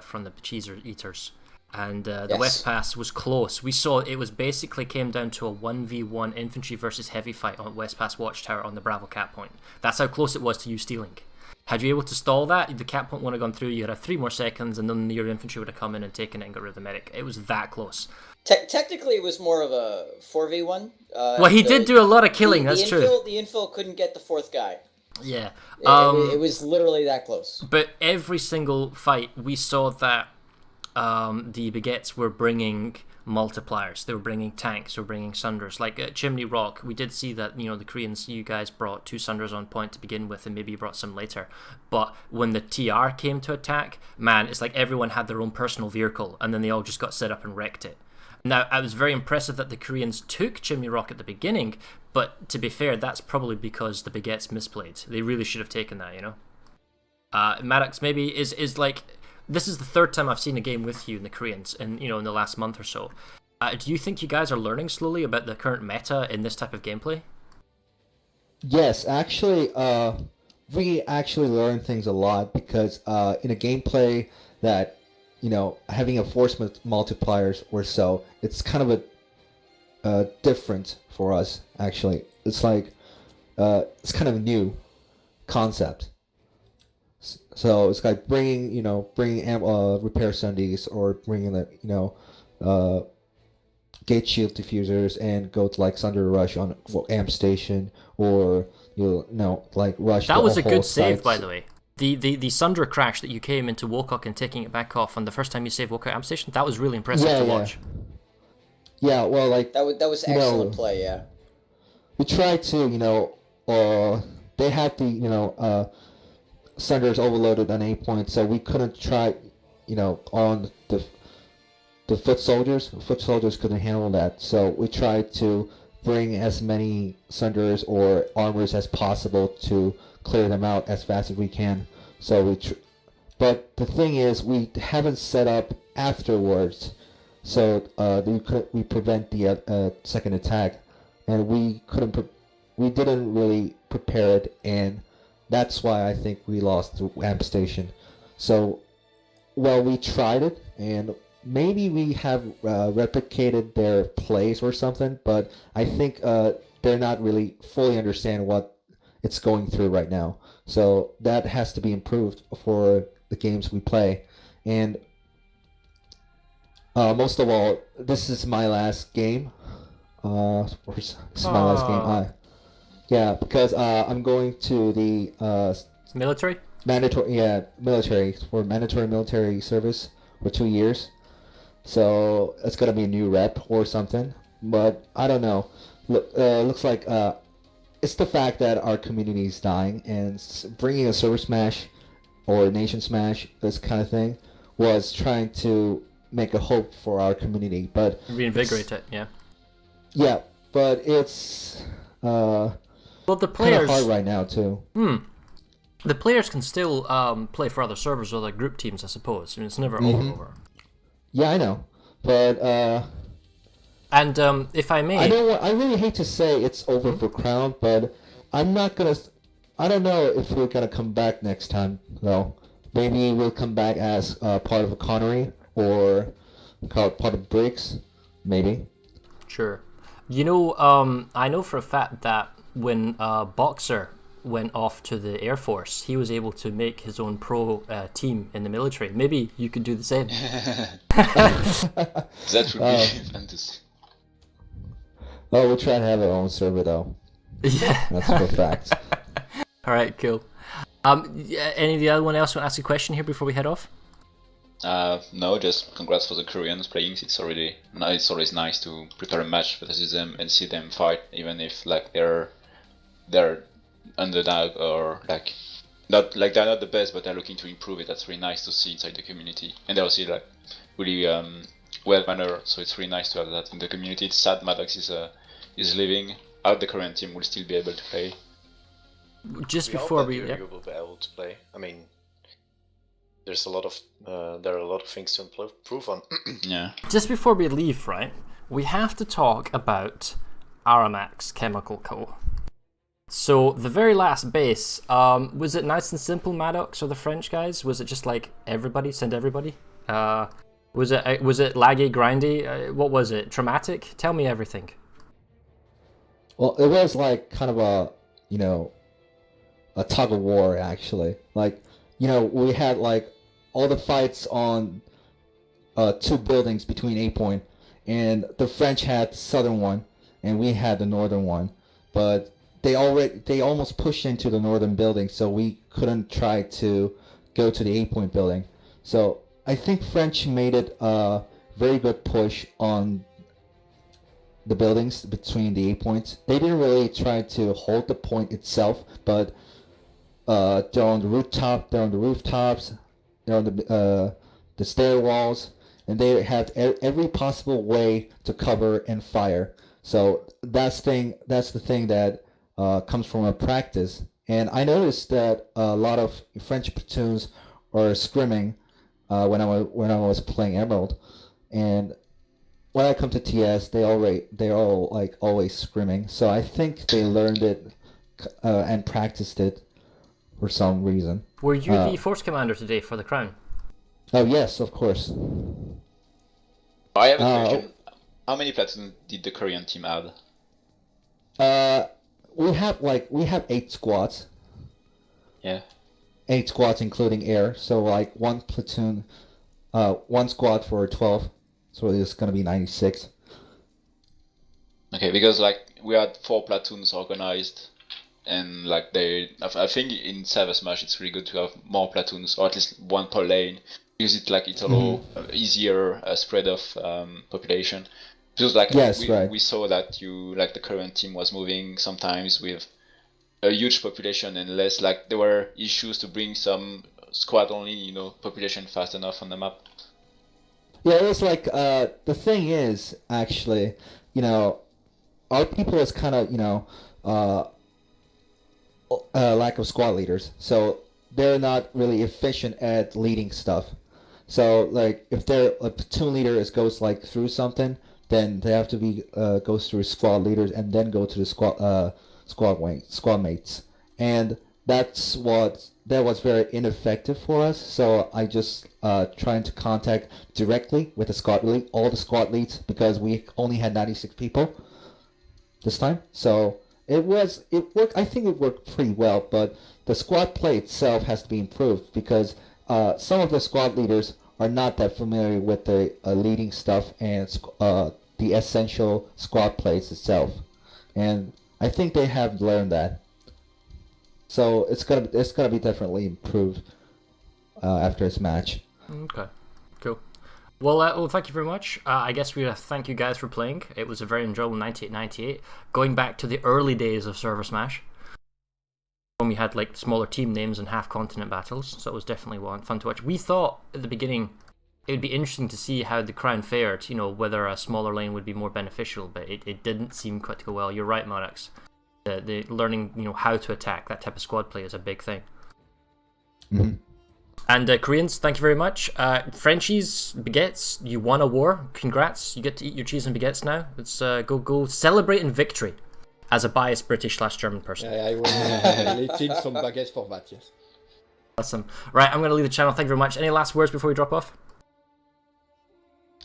Speaker 1: from the cheese eaters, and the West Pass was close. We saw it was basically came down to a 1v1 infantry versus heavy fight on West Pass Watchtower on the Bravo cap point. That's how close it was to you stealing. Had you able to stall that, the cap point would have gone through. You had 3 more seconds, and then your infantry would have come in and taken it and got rid of the medic. It was that close.
Speaker 4: Technically, it was more of a 4v1.
Speaker 1: Well, he did do a lot of killing, that's true.
Speaker 4: The infill couldn't get the 4th guy.
Speaker 1: Yeah.
Speaker 4: It was literally that close.
Speaker 1: But every single fight, we saw that the Baguettes were bringing multipliers. They were bringing tanks, they were bringing Sunders. Like at Chimney Rock, we did see that, the Koreans, you guys brought 2 Sunders on point to begin with, and maybe you brought some later. But when the TR came to attack, man, it's like everyone had their own personal vehicle, and then they all just got set up and wrecked it. Now, I was very impressive that the Koreans took Chimney Rock at the beginning, but to be fair, that's probably because the Baguettes misplayed. They really should have taken that, Maddox maybe is like, this is the 3rd time I've seen a game with you and the Koreans in the last month or so. Do you think you guys are learning slowly about the current meta in this type of gameplay?
Speaker 7: Yes, actually, we actually learn things a lot because in a gameplay that having a force multipliers or so, it's kind of a different for us, actually. It's like, it's kind of a new concept. So it's like bringing repair Sundays or bringing the, gate shield diffusers and go to Sunder Rush on amp station or, rush.
Speaker 1: That was a good save, by the way. The Sunder crash that you came into Wokock and taking it back off on the first time you saved Wokock Amp Station, that was really impressive to watch.
Speaker 7: Yeah, well,
Speaker 4: that was excellent play, yeah.
Speaker 7: We tried to, they had the, Sunders overloaded on 8 points, so we couldn't try, on the foot soldiers. Foot soldiers couldn't handle that, so we tried to bring as many Sunders or armors as possible to clear them out as fast as we can. So but the thing is, we haven't set up afterwards
Speaker 8: so we prevent the second attack, and we didn't really prepare it, and that's why I think we lost the amp station. So, well, we tried it, and maybe we have replicated their plays or something, but I think they're not really fully understand what it's going through right now. So that has to be improved for the games we play. And most of all, this is my last game. This is my last game. Yeah, because I'm going to the
Speaker 1: military?
Speaker 8: Military, for mandatory military service for 2 years. So it's gonna be a new rep or something, but I don't know. Looks like it's the fact that our community is dying, and bringing a ServerSmash or Nation Smash, this kind of thing, was trying to make a hope for our community, but
Speaker 1: reinvigorate it. Yeah.
Speaker 8: Yeah, but it's
Speaker 1: well, the players
Speaker 8: kind of hard right now too.
Speaker 1: The players can still play for other servers or other group teams, I suppose. I mean, it's never over.
Speaker 8: Yeah, I know, but
Speaker 1: and if I may,
Speaker 8: I really hate to say it's over for Crown, but I'm not gonna. I don't know if we're gonna come back next time though. Maybe we'll come back as part of a Connery or part of Briggs, maybe.
Speaker 1: Sure. You know, I know for a fact that when Boxer went off to the Air Force, he was able to make his own pro team in the military. Maybe you could do the same.
Speaker 2: That would be fantasy.
Speaker 8: Oh, we'll try to have our own server though.
Speaker 1: Yeah.
Speaker 8: That's for a fact.
Speaker 1: Alright, cool. Any of the other one else want to ask a question here before we head off?
Speaker 2: No, just congrats for the Koreans playing. It's always nice to prepare a match versus them and see them fight, even if like they're underdog or like they're not the best, but they're looking to improve it. That's really nice to see inside the community, and they're also like really well mannered. So it's really nice to have that in the community. It's sad Maddox is leaving. Out the Korean team will still be able to play.
Speaker 3: Just before we will be able to play. I mean, there's a lot of there are a lot of things to improve on.
Speaker 2: Yeah.
Speaker 1: Just before we leave, right, we have to talk about Aramax Chemical Co. So the very last base, was it nice and simple, Maddox, or the French guys? Was it just like everybody send everybody? Was it laggy, grindy? What was it? Traumatic? Tell me everything.
Speaker 8: Well, it was like kind of a tug of war actually. Like, we had like all the fights on 2 buildings between 8 Point, and the French had the southern one, and we had the northern one, but they almost pushed into the northern building, so we couldn't try to go to the 8 Point building. So I think French made it a very good push on the buildings between the 8 Points. They didn't really try to hold the point itself, but they're on the rooftops, they're on the stair walls, and they have every possible way to cover and fire. So that's the thing that comes from a practice. And I noticed that a lot of French platoons are scrimming when I was playing Emerald, and when I come to TS, they're all like always scrimming. So I think they learned it and practiced it for some reason.
Speaker 1: Were you the force commander today for the Crown?
Speaker 8: Oh yes, of course.
Speaker 2: I have a question. How many platoons did the Korean team add?
Speaker 8: We have 8 squads.
Speaker 2: Yeah.
Speaker 8: 8 squads including air. So like 1 platoon, 1 squad for 12. So it's gonna be 96.
Speaker 2: Okay, because like we had 4 platoons organized, and like I think in ServerSmash it's really good to have more platoons, or at least 1 per lane, because it's a little easier spread of population. Because like we saw that the current team was moving sometimes with a huge population and less, like there were issues to bring some squad only population fast enough on the map.
Speaker 8: Yeah, it was like the thing is actually, our people is kind of lack of squad leaders, so they're not really efficient at leading stuff. So like if their a platoon leader goes like through something, then they have to be goes through squad leaders and then go to the squad mates, and that was very ineffective for us. So I just trying to contact directly with the squad lead, all the squad leads, because we only had 96 people this time. So it worked. I think it worked pretty well, but the squad play itself has to be improved because some of the squad leaders are not that familiar with the leading stuff and the essential squad plays itself, and I think they have learned that. So it's gonna be definitely improved after this match.
Speaker 1: Okay, cool. Well, thank you very much. I guess we thank you guys for playing. It was a very enjoyable 98-98. Going back to the early days of ServerSmash, when we had like smaller team names and half-continent battles, so it was definitely fun to watch. We thought at the beginning it would be interesting to see how the Crown fared, you know, whether a smaller lane would be more beneficial, but it didn't seem quite to go well. You're right, Monax. The learning, you know, how to attack that type of squad play is a big thing.
Speaker 8: Mm-hmm.
Speaker 1: And Koreans, thank you very much. Frenchies, baguettes, you won a war. Congrats. You get to eat your cheese and baguettes now. Let's go celebrate in victory. As a biased British/German person.
Speaker 7: I was eating some baguettes for that, yes.
Speaker 1: Awesome. Right, I'm going to leave the channel. Thank you very much. Any last words before we drop off?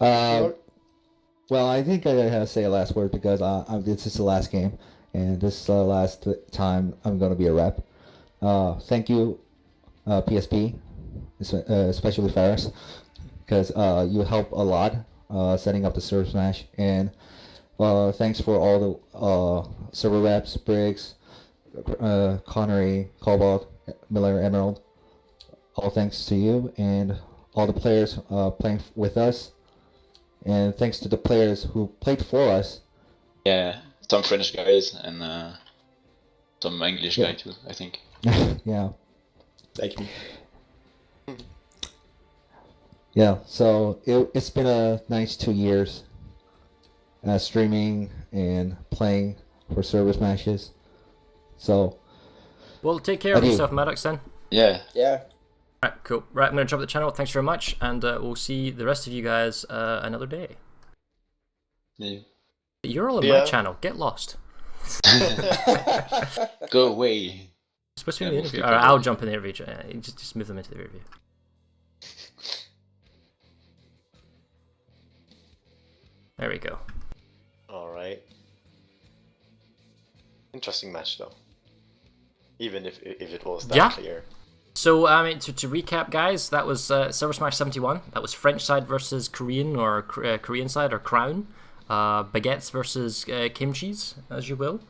Speaker 8: Well, I think I gotta say a last word because this is the last game, and this is the last time I'm gonna be a rep. Thank you, PSP, especially Ferris, because you help a lot setting up the ServerSmash, and thanks for all the server reps, Briggs, Connery, Cobalt, Miller, Emerald. All thanks to you and all the players playing with us. And thanks to the players who played for us.
Speaker 2: Yeah, some French guys and some English guy too, I think.
Speaker 8: Yeah.
Speaker 7: Thank you.
Speaker 8: Yeah, so it's been a nice 2 years streaming and playing for ServerSmashes. So.
Speaker 1: Well, take care of yourself, Maddox, then.
Speaker 2: Yeah.
Speaker 4: Yeah.
Speaker 1: Right, cool. Right, I'm going to drop the channel. Thanks very much, and we'll see the rest of you guys another day.
Speaker 2: Yeah.
Speaker 1: You're all on my channel. Get lost.
Speaker 2: Go away.
Speaker 1: Supposed to be in the interview. Or I'll jump in the interview. Just move them into the interview. There we go.
Speaker 3: Alright. Interesting match though. Even if it was that clear.
Speaker 1: So, to recap, guys, that was ServerSmash 71. That was FrenchSide versus Korean or KoreanSide or Crown. Baguettes versus Kimchi's, as you will.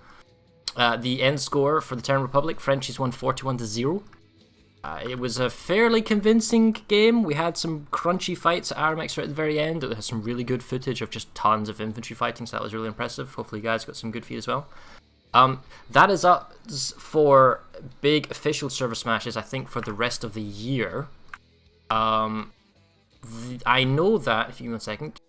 Speaker 1: The end score for the Terran Republic, Frenchies won 41-0. It was a fairly convincing game. We had some crunchy fights at Aramex right at the very end. It has some really good footage of just tons of infantry fighting, so that was really impressive. Hopefully you guys got some good feed as well. That is up for big official ServerSmashes, I think, for the rest of the year. I know that, if you give me 1 second,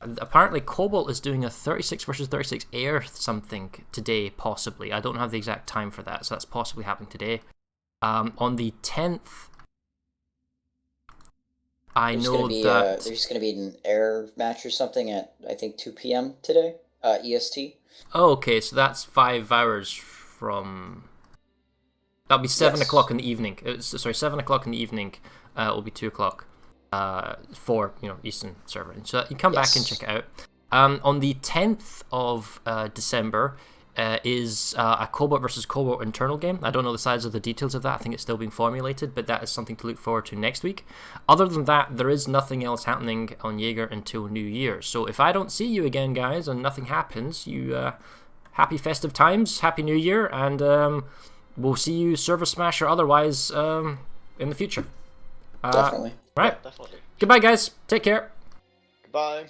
Speaker 1: apparently Cobalt is doing a 36 versus 36 air something today, possibly. I don't have the exact time for that, so that's possibly happening today. On the 10th, there's going
Speaker 4: to be an air match or something at, I think, 2 p.m. today, EST.
Speaker 1: Oh, okay, so that's 5 hours from... That'll be 7 o'clock in the evening. 7 o'clock in the evening will be 2 o'clock for, Eastern server. So you come back and check it out. On the 10th of December is a Cobalt versus Cobalt internal game. I don't know the size of the details of that. I think it's still being formulated, but that is something to look forward to next week. Other than that, there is nothing else happening on Jaeger until New Year. So if I don't see you again, guys, and nothing happens, you happy festive times, happy New Year, and we'll see you ServerSmash or otherwise in the future.
Speaker 4: Definitely.
Speaker 1: Right.
Speaker 3: Yeah, definitely.
Speaker 1: Goodbye, guys. Take care.
Speaker 3: Goodbye.